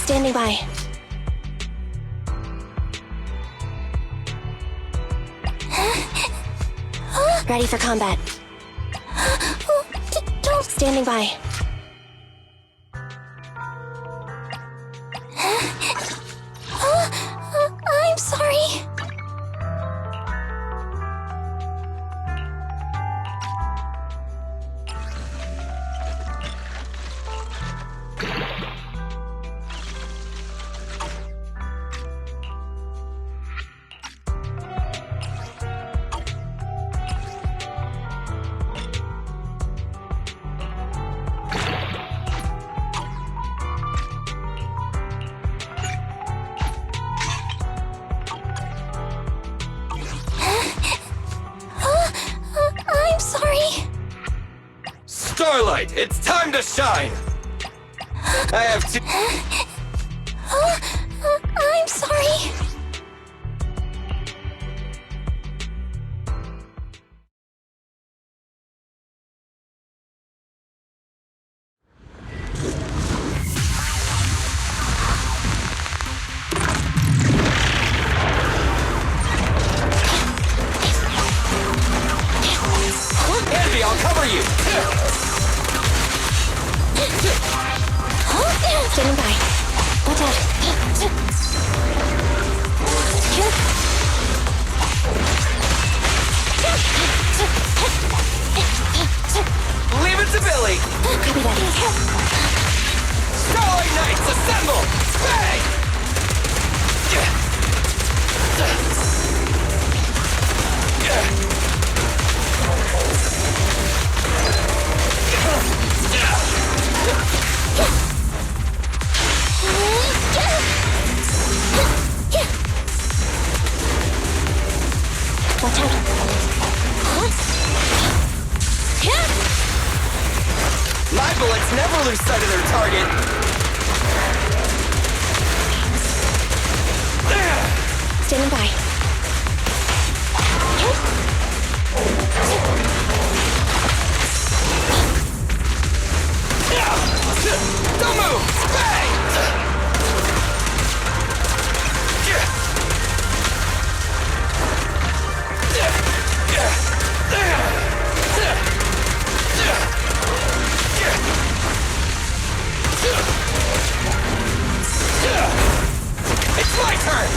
Standing by. Ready for combat. Don't. Standing by. I'm sorry. I'm sorry. Starlight, it's time to shine! I have to... I'm sorry. Andy, I'll cover you! Standing by. Watch out. Leave it to Billy! Copy that. Starlight Knights, assemble! Bang! Watch out. My bullets never lose sight of their target. Standing by. Don't move! Bang! It's my turn!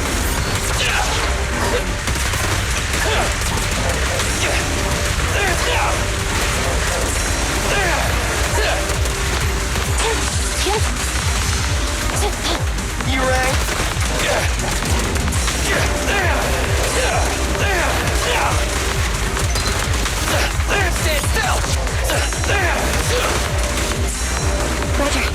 You rang? Stand still! Roger.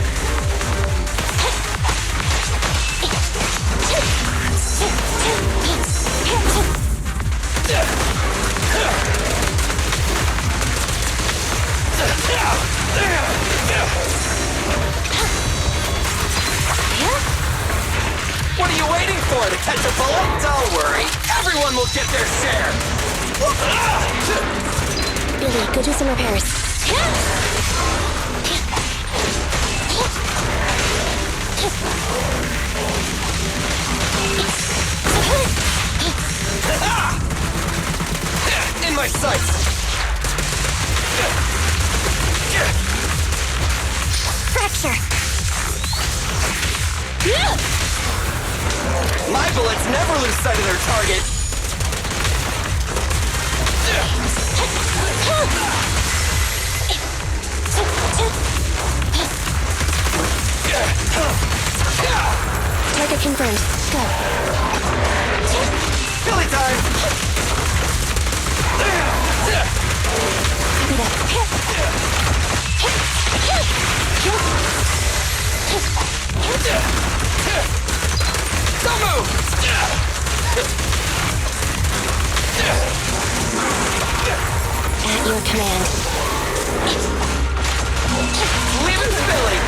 What are you waiting for, to catch a bullet? Don't worry, everyone will get their share! Billy, go do some repairs. In my sights! Fracture. My bullets never lose sight of their target. Target confirmed. Go. Billy time! Copy that. Don't move! At your command. Leave it to Billy!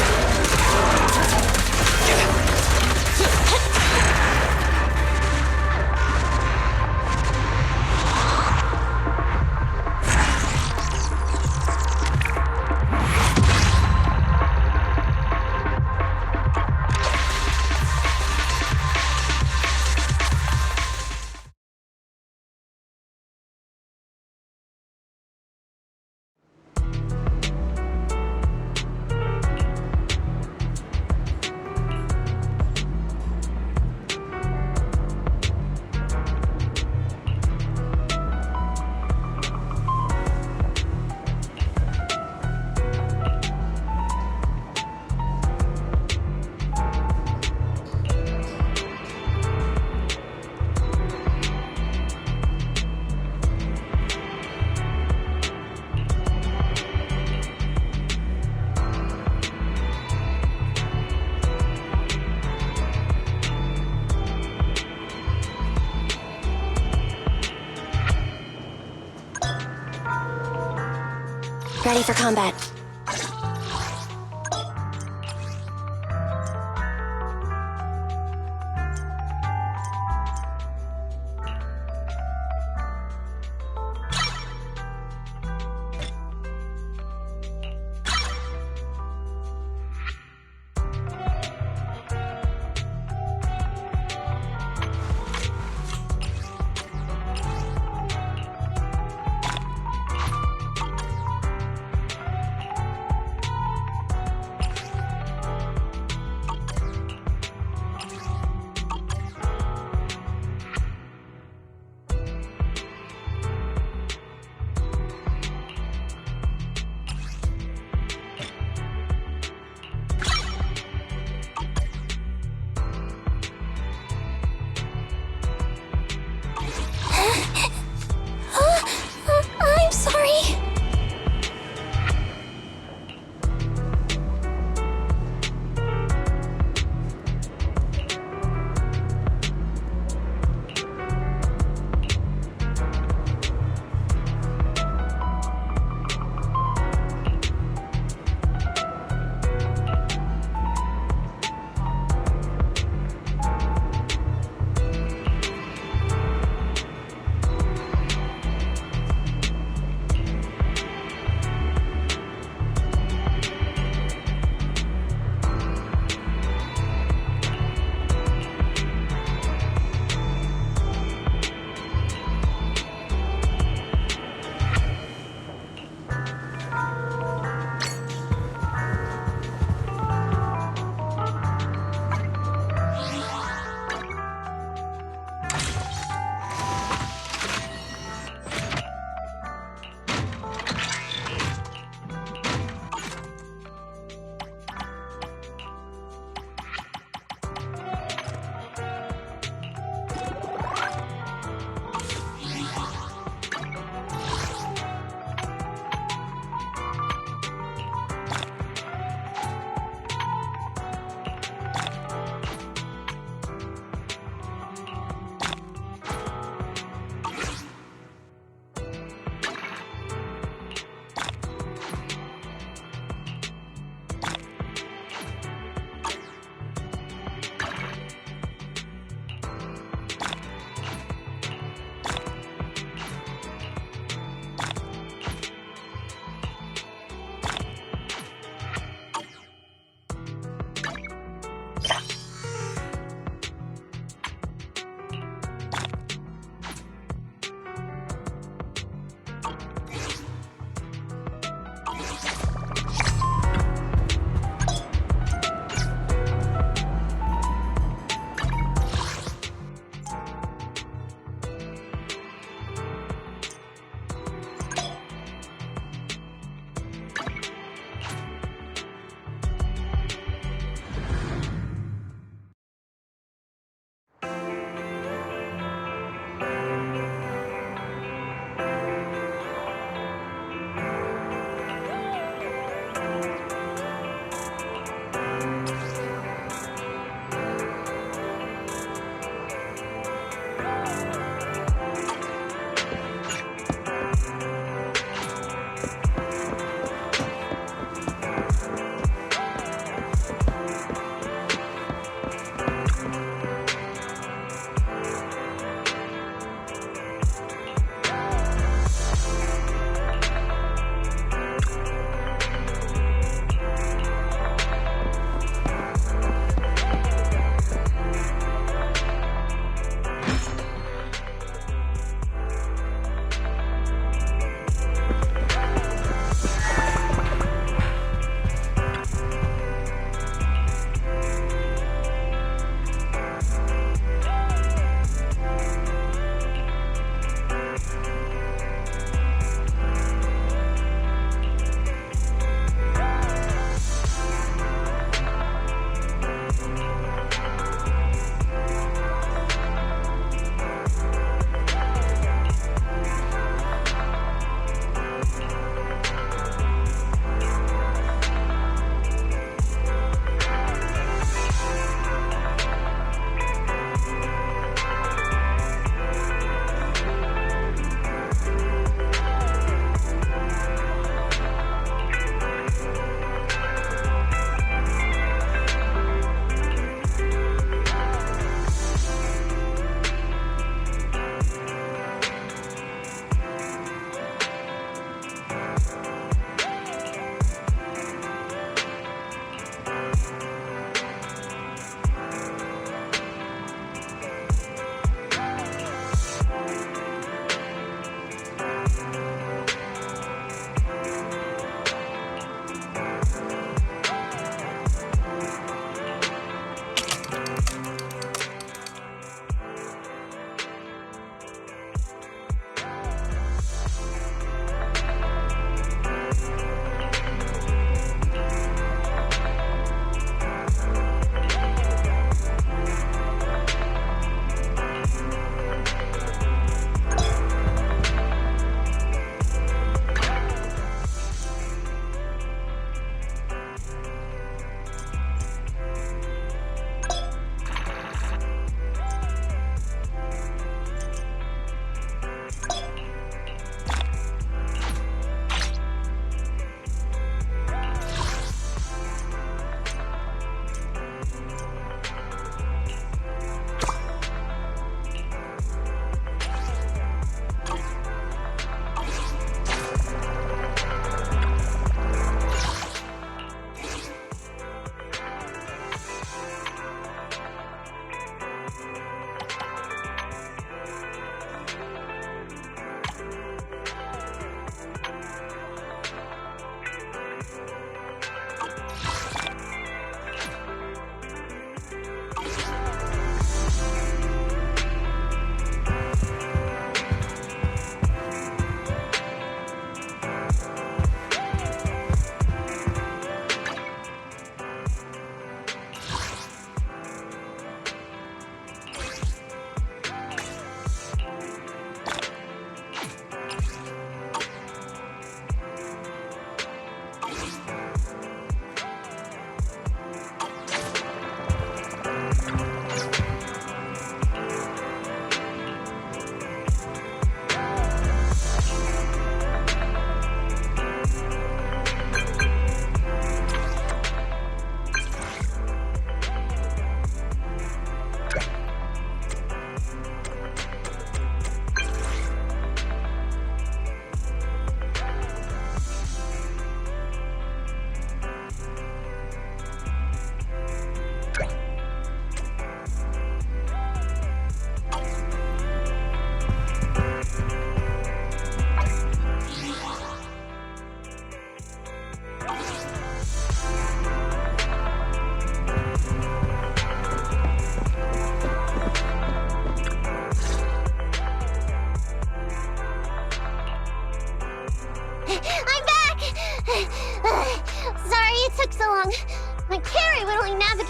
Ready for combat.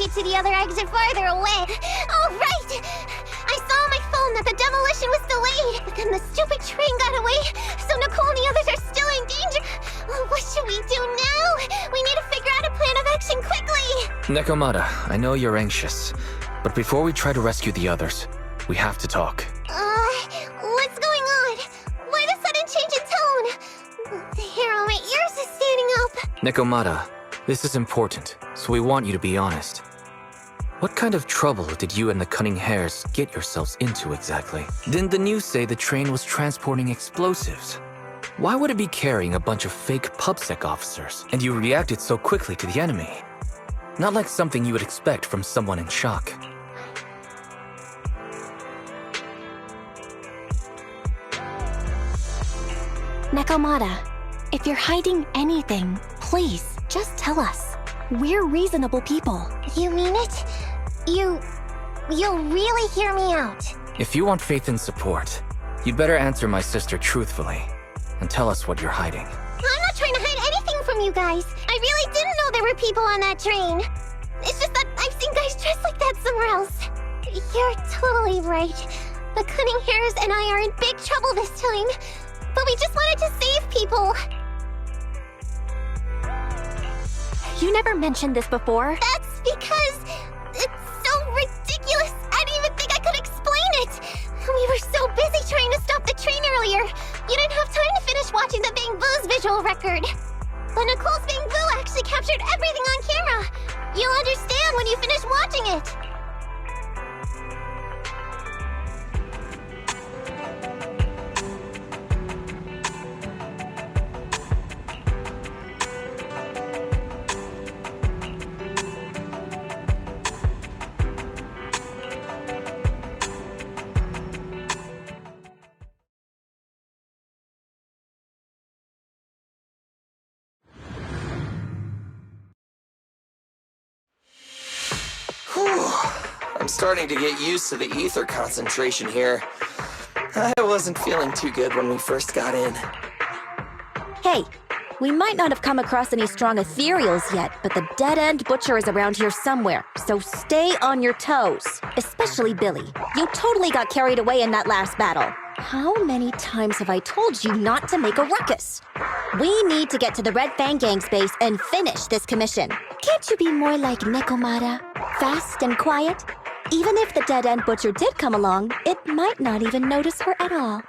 me to the other exit farther away. Oh, right! I saw on my phone that the demolition was delayed, but then the stupid train got away, so Nicole and the others are still in danger. Oh, what should we do now? We need to figure out a plan of action quickly! Nekomata, I know you're anxious, but before we try to rescue the others, we have to talk. What's going on? Why the sudden change in tone? The hair on my ears is standing up. Nekomata, this is important, so we want you to be honest. What kind of trouble did you and the Cunning Hares get yourselves into exactly? Didn't the news say the train was transporting explosives? Why would it be carrying a bunch of fake PubSec officers, and you reacted so quickly to the enemy? Not like something you would expect from someone in shock. Nekomata, if you're hiding anything, please, just tell us. We're reasonable people. You mean it? You'll really hear me out. If you want faith and support, you'd better answer my sister truthfully, and tell us what you're hiding. I'm not trying to hide anything from you guys. I really didn't know there were people on that train. It's just that I've seen guys dressed like that somewhere else. You're totally right. The Cunning Hares and I are in big trouble this time. But we just wanted to save people. You never mentioned this before. That's because it's so ridiculous. I didn't even think I could explain it. We were so busy trying to stop the train earlier. You didn't have time to finish watching the Bang Boo's visual record. But Nicole's Bang Boo actually captured everything on camera. You'll understand when you finish watching it. I'm starting to get used to the ether concentration here. I wasn't feeling too good when we first got in. Hey, we might not have come across any strong ethereals yet, but the dead-end butcher is around here somewhere, so stay on your toes. Especially Billy. You totally got carried away in that last battle. How many times have I told you not to make a ruckus? We need to get to the Red Fang Gang's base and finish this commission. Can't you be more like Nekomata? Fast and quiet? Even if the dead-end butcher did come along, it might not even notice her at all.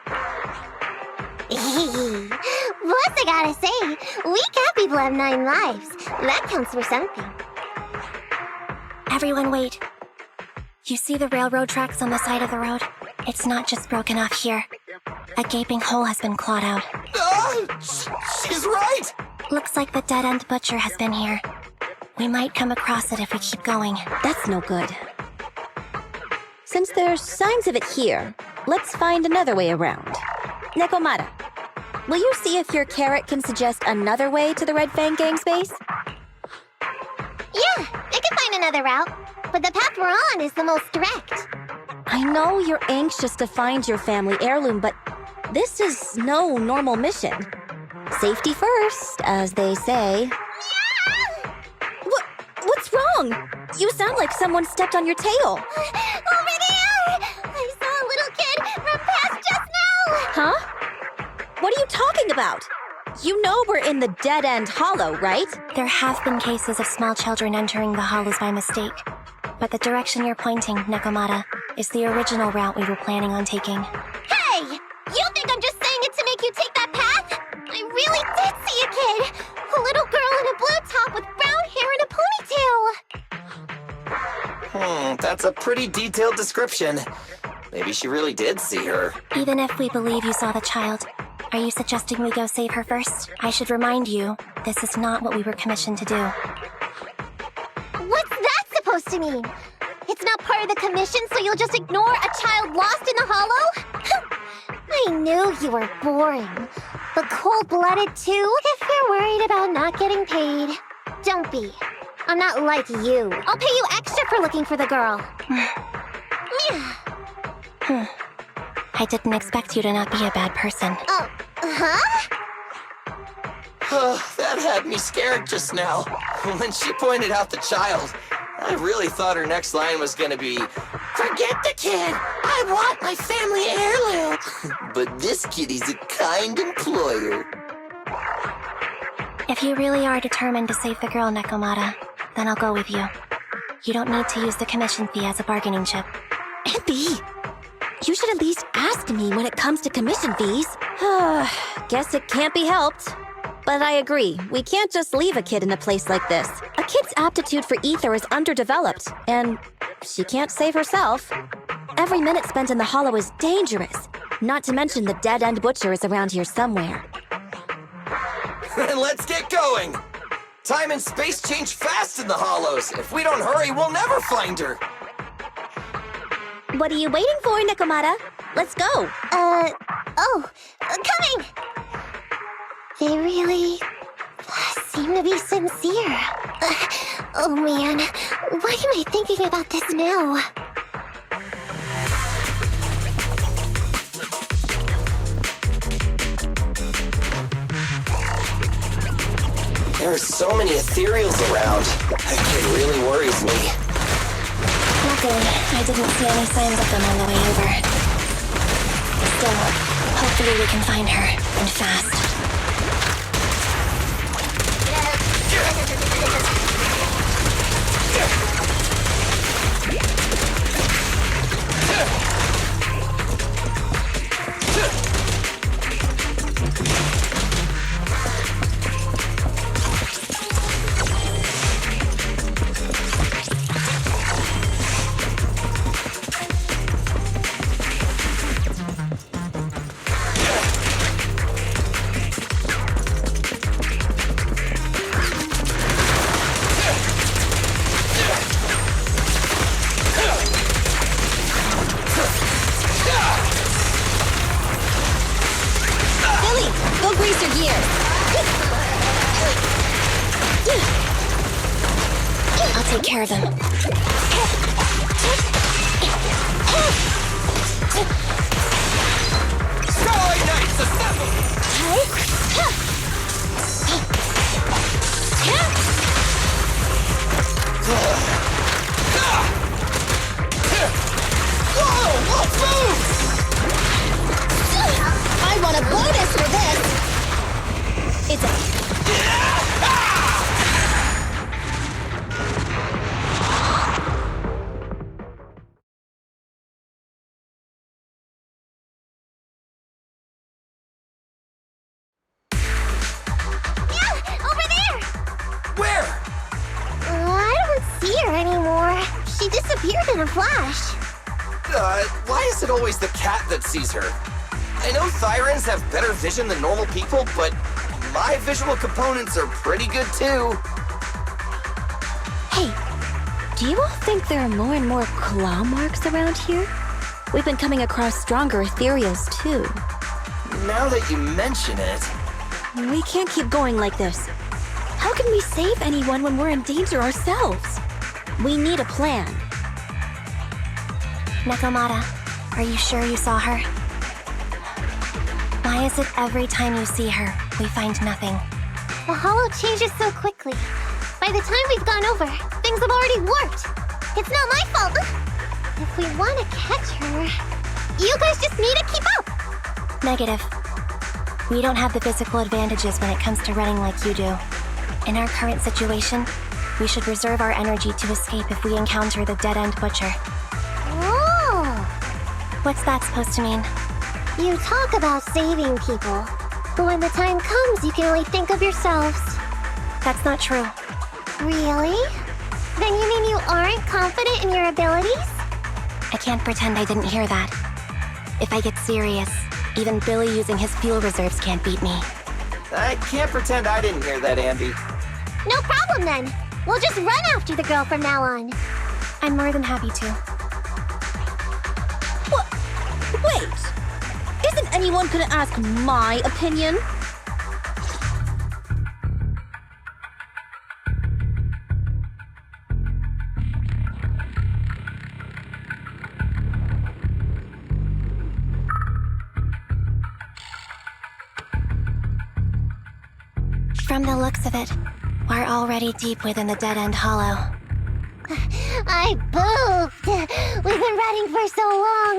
Plus, I gotta say, we cat people have 9 lives. That counts for something. Everyone wait. You see the railroad tracks on the side of the road? It's not just broken off here. A gaping hole has been clawed out. She's right! Looks like the dead-end butcher has been here. We might come across it if we keep going. That's no good. Since there's signs of it here, let's find another way around. Nekomata, will you see if your carrot can suggest another way to the Red Fang Gang's base? Yeah, I can find another route, but the path we're on is the most direct. I know you're anxious to find your family heirloom, but this is no normal mission. Safety first, as they say. What's wrong? You sound like someone stepped on your tail. Over there! I saw a little kid run past just now! Huh? What are you talking about? You know we're in the dead-end hollow, right? There have been cases of small children entering the hollows by mistake. But the direction you're pointing, Nekomata, is the original route we were planning on taking. Hey! You think I'm just saying it to make you take that path? I really did see a kid! A little girl in a blue top with brown hair and a ponytail! That's a pretty detailed description. Maybe she really did see her. Even if we believe you saw the child, are you suggesting we go save her first? I should remind you, this is not what we were commissioned to do. What's that supposed to mean? It's not part of the commission, so you'll just ignore a child lost in the hollow? I knew you were boring. But cold-blooded too, if you're worried about not getting paid. Don't be. I'm not like you. I'll pay you extra for looking for the girl. I didn't expect you to not be a bad person. That had me scared just now. When she pointed out the child, I really thought her next line was gonna be, "Forget the kid! I want my family heirloom!" But this kitty's a kind employer. If you really are determined to save the girl, Nekomata, then I'll go with you. You don't need to use the commission fee as a bargaining chip. Abby, you should at least ask me when it comes to commission fees. Guess it can't be helped. But I agree, we can't just leave a kid in a place like this. A kid's aptitude for ether is underdeveloped, and she can't save herself. Every minute spent in the Hollow is dangerous, not to mention the dead-end butcher is around here somewhere. Let's get going! Time and space change fast in the Hollows. If we don't hurry, we'll never find her. What are you waiting for, Nekomata? Let's go. Coming! They really seem to be sincere. Oh man, why am I thinking about this now? There are so many ethereals around. That kid really worries me. Luckily, I didn't see any signs of them on the way over. Still, hopefully we can find her, and fast. I'll take care of them. Starlight Knights, assemble! Whoa, let's move! I want a bonus for this! It's a... She disappeared in a flash. Why is it always the cat that sees her? I know Thyrans have better vision than normal people, but my visual components are pretty good too. Hey, do you all think there are more and more claw marks around here? We've been coming across stronger ethereals too. Now that you mention it... We can't keep going like this. How can we save anyone when we're in danger ourselves? We need a plan. Nekomata, are you sure you saw her? Why is it every time you see her, we find nothing? The Hollow changes so quickly. By the time we've gone over, things have already warped. It's not my fault. If we want to catch her, you guys just need to keep up. Negative. We don't have the physical advantages when it comes to running like you do. In our current situation, we should reserve our energy to escape if we encounter the dead-end butcher. Oh! What's that supposed to mean? You talk about saving people, but when the time comes, you can only think of yourselves. That's not true. Really? Then you mean you aren't confident in your abilities? I can't pretend I didn't hear that. If I get serious, even Billy using his fuel reserves can't beat me. I can't pretend I didn't hear that, Andy. No problem then. We'll just run after the girl from now on. I'm more than happy to. What? Wait! Isn't anyone gonna ask my opinion? From the looks of it, we're already deep within the dead-end hollow. I pooped. We've been running for so long.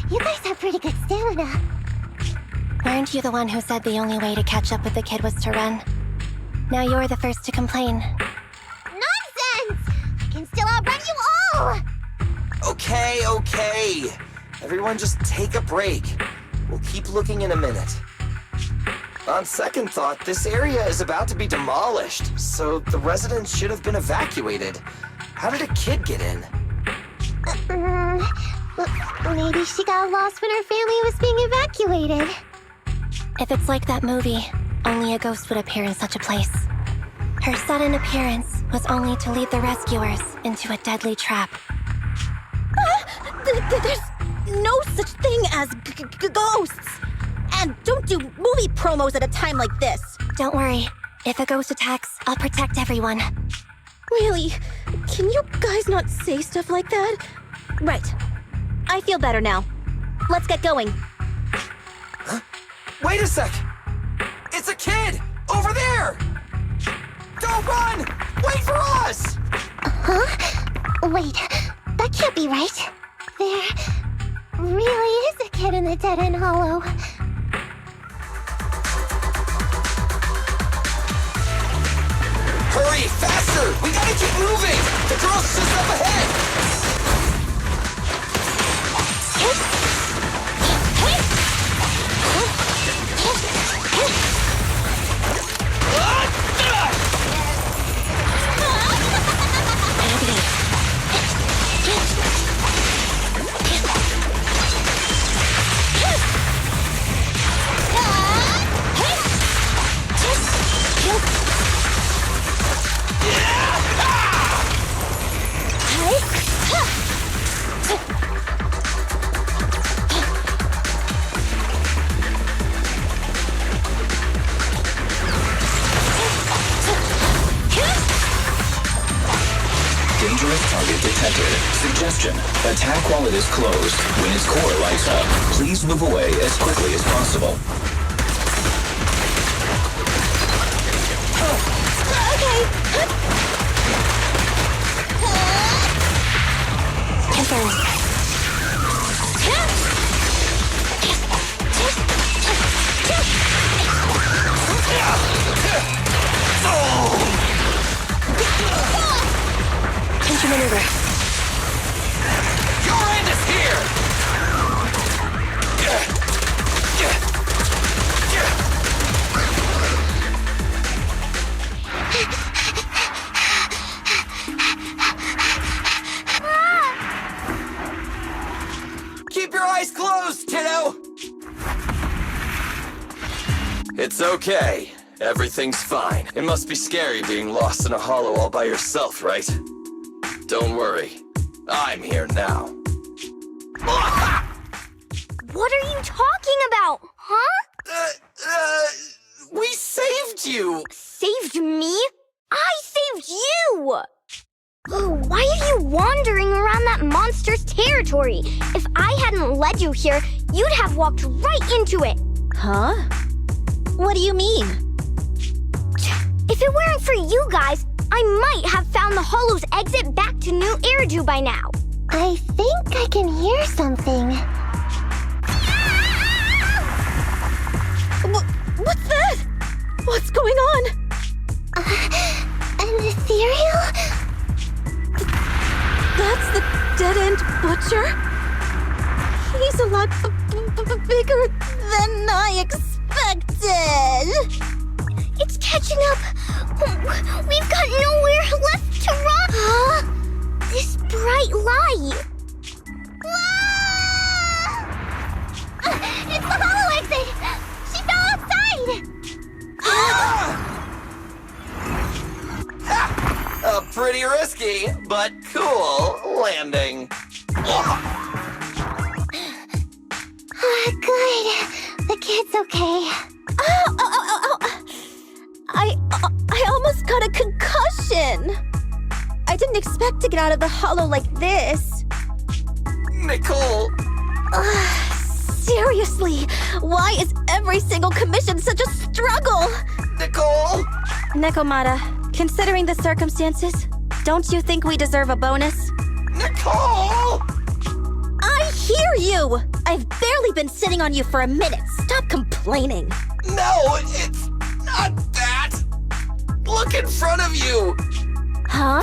You guys have pretty good stamina. Weren't you the one who said the only way to catch up with the kid was to run? Now you're the first to complain. Nonsense! I can still outrun you all! Okay. Everyone just take a break. We'll keep looking in a minute. On second thought, this area is about to be demolished, so the residents should have been evacuated. How did a kid get in? Maybe she got lost when her family was being evacuated. If it's like that movie, only a ghost would appear in such a place. Her sudden appearance was only to lead the rescuers into a deadly trap. There's no such thing as ghosts! And don't do movie promos at a time like this! Don't worry. If a ghost attacks, I'll protect everyone. Really? Can you guys not say stuff like that? Right. I feel better now. Let's get going. Huh? Wait a sec! It's a kid! Over there! Don't run! Wait for us! Huh? Wait, that can't be right. There really is a kid in the dead-end hollow. Hurry, faster! We gotta keep moving! The girl's just up ahead! Dangerous target detected. Suggestion: attack while it is closed. When its core lights up, please move away as quickly as possible. Okay. Confirmed. Maneuver. Your end is here! Keep your eyes closed, kiddo! It's okay. Everything's fine. It must be scary being lost in a hollow all by yourself, right? Don't worry. I'm here now. What are you talking about, huh? We saved you! Saved me? I saved you! Why are you wandering around that monster's territory? If I hadn't led you here, you'd have walked right into it. Huh? What do you mean? If it weren't for you guys, I might have found the hollow's exit back to New Eridu by now. I think I can hear something. What's that? What's going on? An ethereal? That's the dead-end butcher? He's a lot bigger than I expected. It's catching up. We've got nowhere left to run. Huh? This bright light. It's the hollow exit. She fell outside. A pretty risky, but cool landing. Good. The kid's okay. I almost got a concussion. I didn't expect to get out of the hollow like this. Nicole! Seriously, why is every single commission such a struggle? Nicole! Nekomata, considering the circumstances, Don't you think we deserve a bonus? Nicole! I hear you! I've barely been sitting on you for a minute. Stop complaining. No, it's not that. Look in front of you. Huh?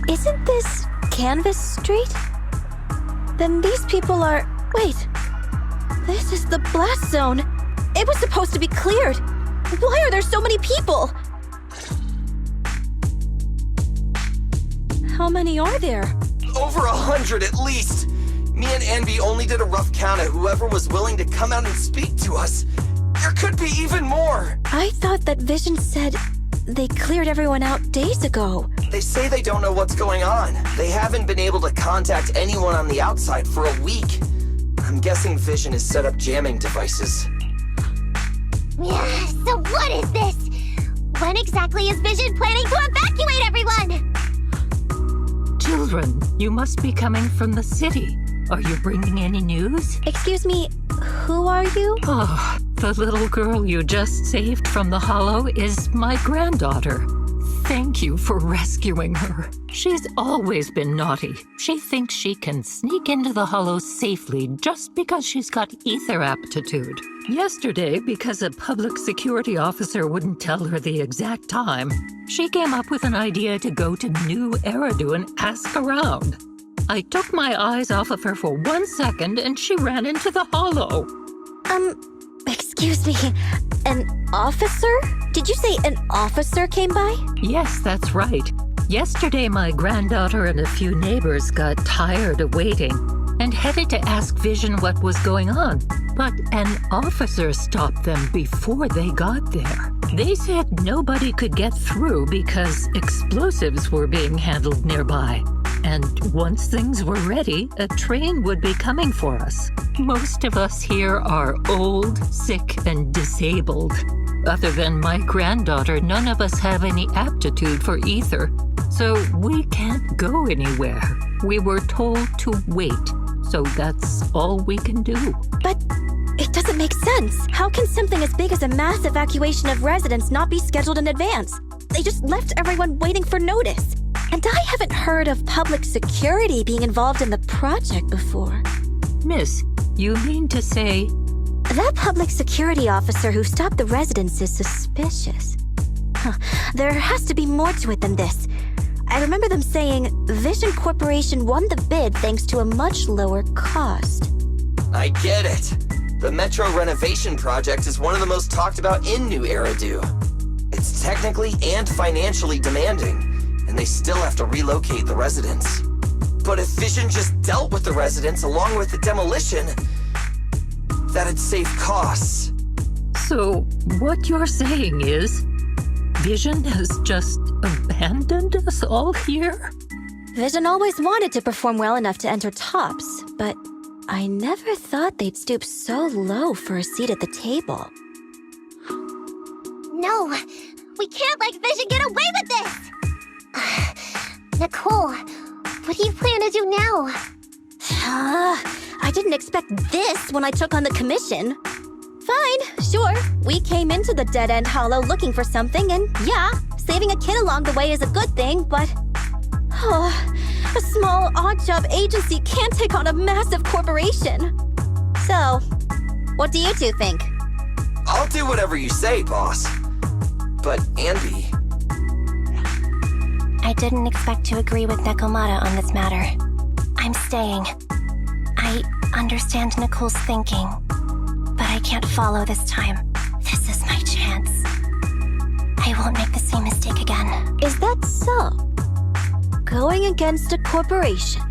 Isn't this Canvas Street? Then these people are... Wait. This is the blast zone. It was supposed to be cleared. Why are there so many people? How many are there? Over 100 at least. Me and Envy only did a rough count of whoever was willing to come out and speak to us. There could be even more. I thought that Vision said they cleared everyone out days ago. They say they don't know what's going on. They haven't been able to contact anyone on the outside for a week. I'm guessing Vision has set up jamming devices. Yeah, so what is this? When exactly is Vision planning to evacuate everyone? Children, you must be coming from the city. Are you bringing any news? Excuse me, who are you? Oh, the little girl you just saved from the Hollow is my granddaughter. Thank you for rescuing her. She's always been naughty. She thinks she can sneak into the Hollow safely just because she's got ether aptitude. Yesterday, because a public security officer wouldn't tell her the exact time, she came up with an idea to go to New Eridu and ask around. I took my eyes off of her for 1 second and she ran into the Hollow. Excuse me, an officer? Did you say an officer came by? Yes, that's right. Yesterday, my granddaughter and a few neighbors got tired of waiting and headed to ask Vision what was going on. But an officer stopped them before they got there. They said nobody could get through because explosives were being handled nearby. And once things were ready, a train would be coming for us. Most of us here are old, sick, and disabled. Other than my granddaughter, none of us have any aptitude for ether. So we can't go anywhere. We were told to wait. So that's all we can do. But it doesn't make sense. How can something as big as a mass evacuation of residents not be scheduled in advance? They just left everyone waiting for notice. And I haven't heard of public security being involved in the project before. Miss, you mean to say... That public security officer who stopped the residents is suspicious. There has to be more to it than this. I remember them saying Vision Corporation won the bid thanks to a much lower cost. I get it. The Metro renovation project is one of the most talked about in New Eridu. It's technically and financially demanding, and they still have to relocate the residents. But if Vision just dealt with the residents along with the demolition, that'd save costs. So, what you're saying is, Vision has just abandoned us all here? Vision always wanted to perform well enough to enter tops, but I never thought they'd stoop so low for a seat at the table. No, we can't let Vision get away with this! Nicole, what do you plan to do now? I didn't expect this when I took on the commission. Fine, sure. We came into the dead-end hollow looking for something, and yeah, saving a kid along the way is a good thing, but... a small, odd-job agency can't take on a massive corporation. So, what do you two think? I'll do whatever you say, boss. But, Andy... I didn't expect to agree with Nekomata on this matter. I'm staying. I understand Nicole's thinking, but I can't follow this time. This is my chance. I won't make the same mistake again. Is that so? Going against a corporation.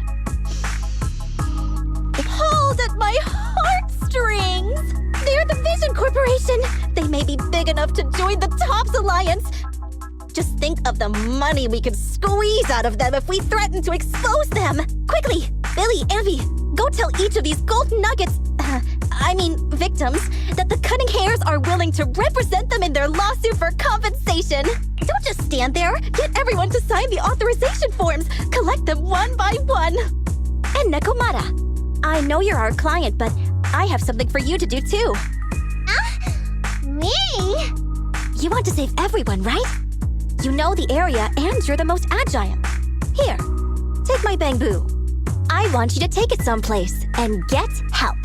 Hold at my heartstrings! They're the Vision Corporation! They may be big enough to join the TOPS Alliance. Just think of the money we could squeeze out of them if we threaten to expose them! Quickly! Billy, Ambi, go tell each of these gold nuggets, victims, that the Cunning Hairs are willing to represent them in their lawsuit for compensation. Don't just stand there. Get everyone to sign the authorization forms. Collect them one by one. And Nekomata, I know you're our client, but I have something for you to do too. Me? You want to save everyone, right? You know the area and you're the most agile. Here, take my bamboo. I want you to take it someplace and get help.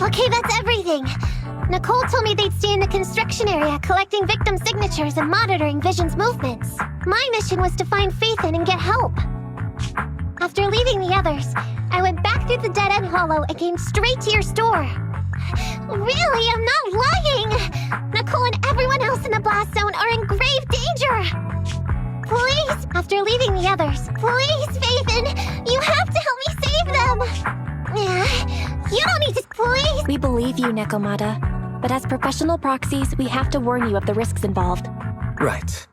Okay, that's everything. Nicole told me they'd stay in the construction area collecting victim signatures and monitoring Vision's movements. My mission was to find Faithin and get help. After leaving the others, I went back through the dead-end hollow and came straight to your store. Really, I'm not lying! Nicole and everyone else in the blast zone are in grave danger! Please, after leaving the others, please, Faithin, you have to help me save them! You don't need to, please! We believe you, Nekomata. But as professional proxies, we have to warn you of the risks involved. Right.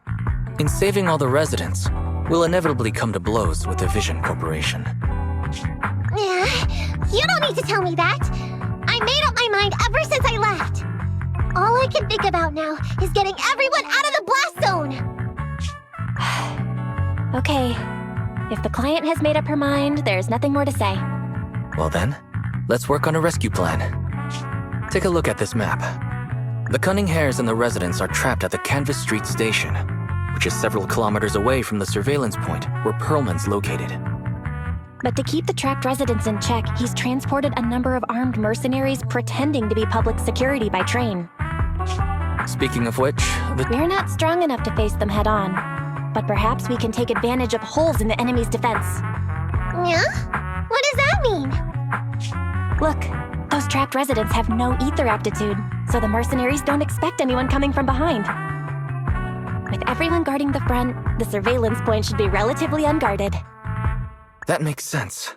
In saving all the residents, we'll inevitably come to blows with the Vision Corporation. You don't need to tell me that! I made up my mind ever since I left! All I can think about now is getting everyone out of the blast zone! Okay. If the client has made up her mind, there's nothing more to say. Well then, let's work on a rescue plan. Take a look at this map. The Cunning Hares and the residents are trapped at the Canvas Street station, which is several kilometers away from the surveillance point where Perlman's located. But to keep the trapped residents in check, he's transported a number of armed mercenaries pretending to be public security by train. Speaking of which, We're not strong enough to face them head-on, but perhaps we can take advantage of holes in the enemy's defense. Yeah? What does that mean? Look, those trapped residents have no ether aptitude, so the mercenaries don't expect anyone coming from behind. With everyone guarding the front, the surveillance point should be relatively unguarded. That makes sense.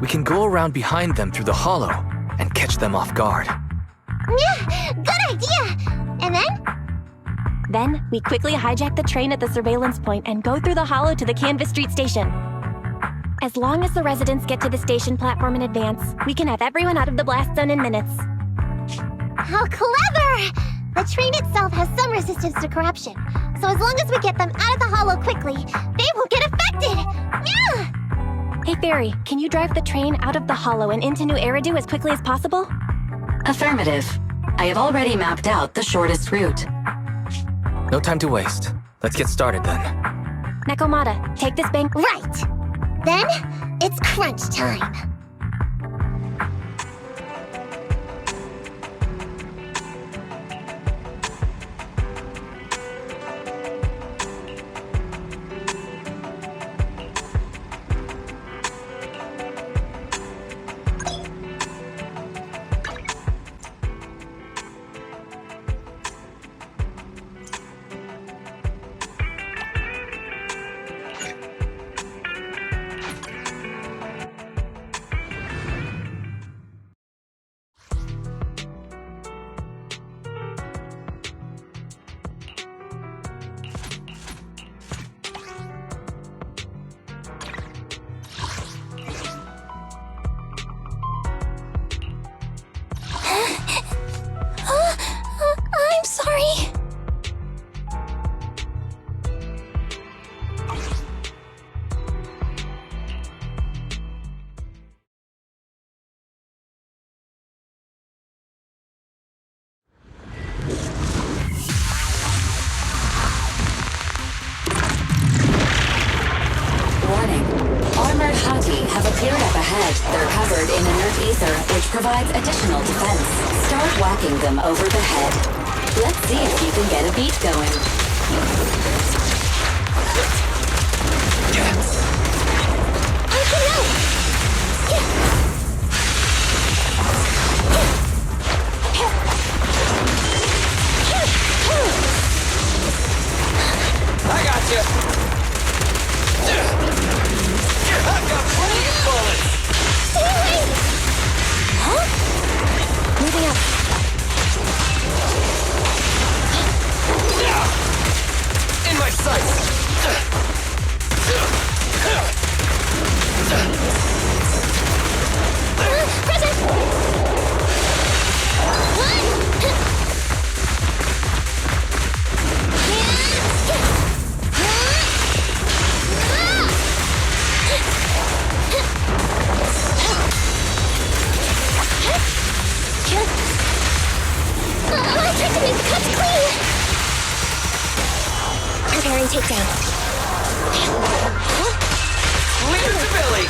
We can go around behind them through the hollow and catch them off guard. Yeah, good idea! And then? Then, we quickly hijack the train at the surveillance point and go through the hollow to the Canvas Street station. As long as the residents get to the station platform in advance, we can have everyone out of the blast zone in minutes. How clever! The train itself has some resistance to corruption, so as long as we get them out of the hollow quickly, they won't get affected! Yeah! Hey Fairy, can you drive the train out of the hollow and into New Eridu as quickly as possible? Affirmative. I have already mapped out the shortest route. No time to waste. Let's get started then. Nekomata, take this bank. Right! Then, it's crunch time. I'm sorry. Warning. Armored Hati have appeared up ahead. They're covered in inert ether, which provides additional defense. Start whacking them over the head. Let's see if you can get a beat going. I can help! I got you. I've got plenty of bullets. Stay away! Huh? Moving up. In my takedown. Leave it to Billy!